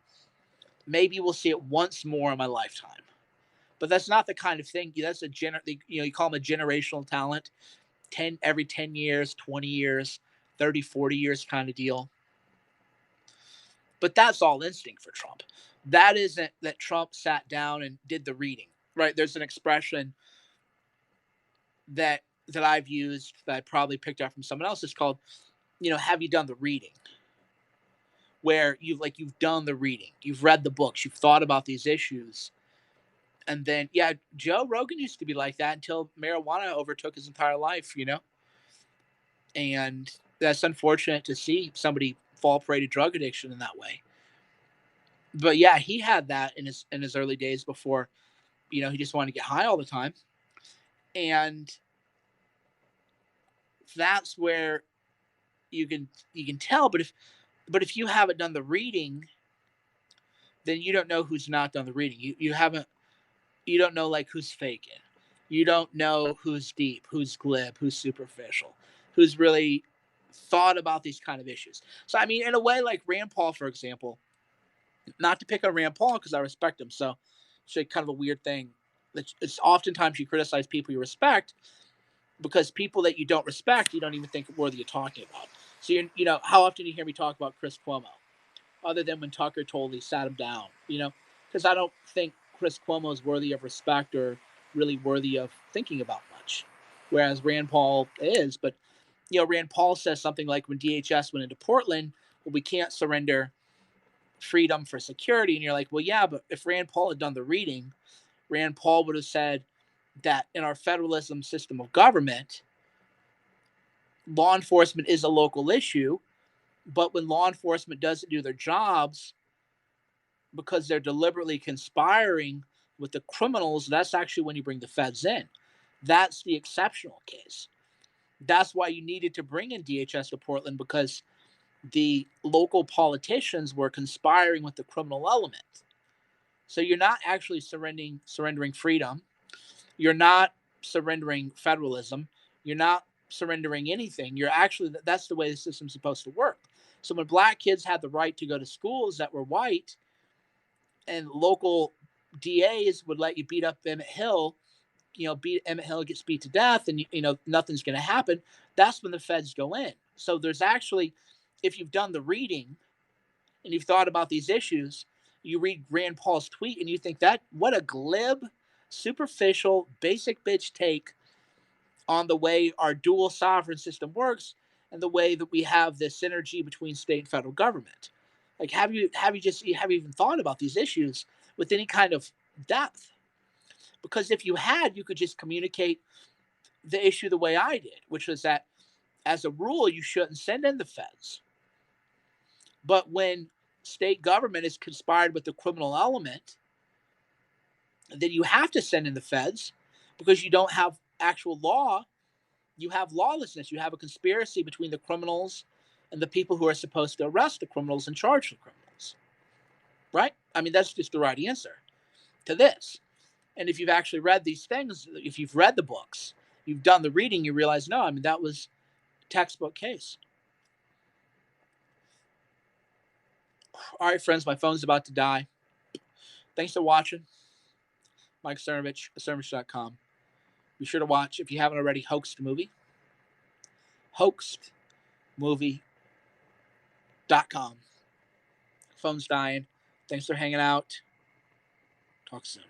we'll see it once more in my lifetime. But that's not the kind of thing. That's you call him a generational talent, 10 years, 20 years, 30, 40 years kind of deal. But that's all instinct for Trump. That isn't that Trump sat down and did the reading, right? There's an expression that I've used that I probably picked up from someone else. It's called, have you done the reading? Where you've done the reading, you've read the books, you've thought about these issues, and then Joe Rogan used to be like that until marijuana overtook his entire life. And that's unfortunate to see somebody fall prey to drug addiction in that way. But yeah, he had that in his early days before, he just wanted to get high all the time. And that's where you can tell. But if you haven't done the reading, then you don't know who's not done the reading. You don't know like who's faking. You don't know who's deep, who's glib, who's superficial, who's really thought about these kind of issues. So I mean, in a way, like Rand Paul, for example, not to pick on Rand Paul because I respect him. So it's kind of a weird thing. It's oftentimes you criticize people you respect because people that you don't respect, you don't even think worthy of talking about. So how often do you hear me talk about Chris Cuomo, other than when Tucker totally sat him down? Because I don't think Chris Cuomo is worthy of respect or really worthy of thinking about much, whereas Rand Paul is. But Rand Paul says something like, when DHS went into Portland, well, we can't surrender freedom for security. And you're like, well, yeah, but if Rand Paul had done the reading, Rand Paul would have said that in our federalism system of government, law enforcement is a local issue, but when law enforcement doesn't do their jobs because they're deliberately conspiring with the criminals, that's actually when you bring the feds in. That's the exceptional case. That's why you needed to bring in DHS to Portland, because the local politicians were conspiring with the criminal element. So you're not actually surrendering freedom. You're not surrendering federalism. You're not surrendering anything. That's the way the system's supposed to work. So when black kids had the right to go to schools that were white, and local DAs would let you beat up Emmett Hill, Emmett Hill gets beat to death, and nothing's going to happen. That's when the feds go in. So there's actually, if you've done the reading and you've thought about these issues, you read Rand Paul's tweet and you think, that what a glib, superficial, basic bitch take on the way our dual sovereign system works and the way that we have this synergy between state and federal government. Like, have you even thought about these issues with any kind of depth? Because if you had, you could just communicate the issue the way I did, which was that as a rule, you shouldn't send in the feds. But when state government is conspired with the criminal element, then you have to send in the feds, because you don't have actual law. You have lawlessness. You have a conspiracy between the criminals and the people who are supposed to arrest the criminals and charge the criminals. Right? I mean, that's just the right answer to this. And if you've actually read these things, if you've read the books, you've done the reading, you realize, no, I mean, that was a textbook case. All right, friends, my phone's about to die. Thanks for watching. Mike Cernovich, Cernovich.com. Be sure to watch, if you haven't already, Hoaxed movie. HoaxedMovie.com. Phone's dying. Thanks for hanging out. Talk soon.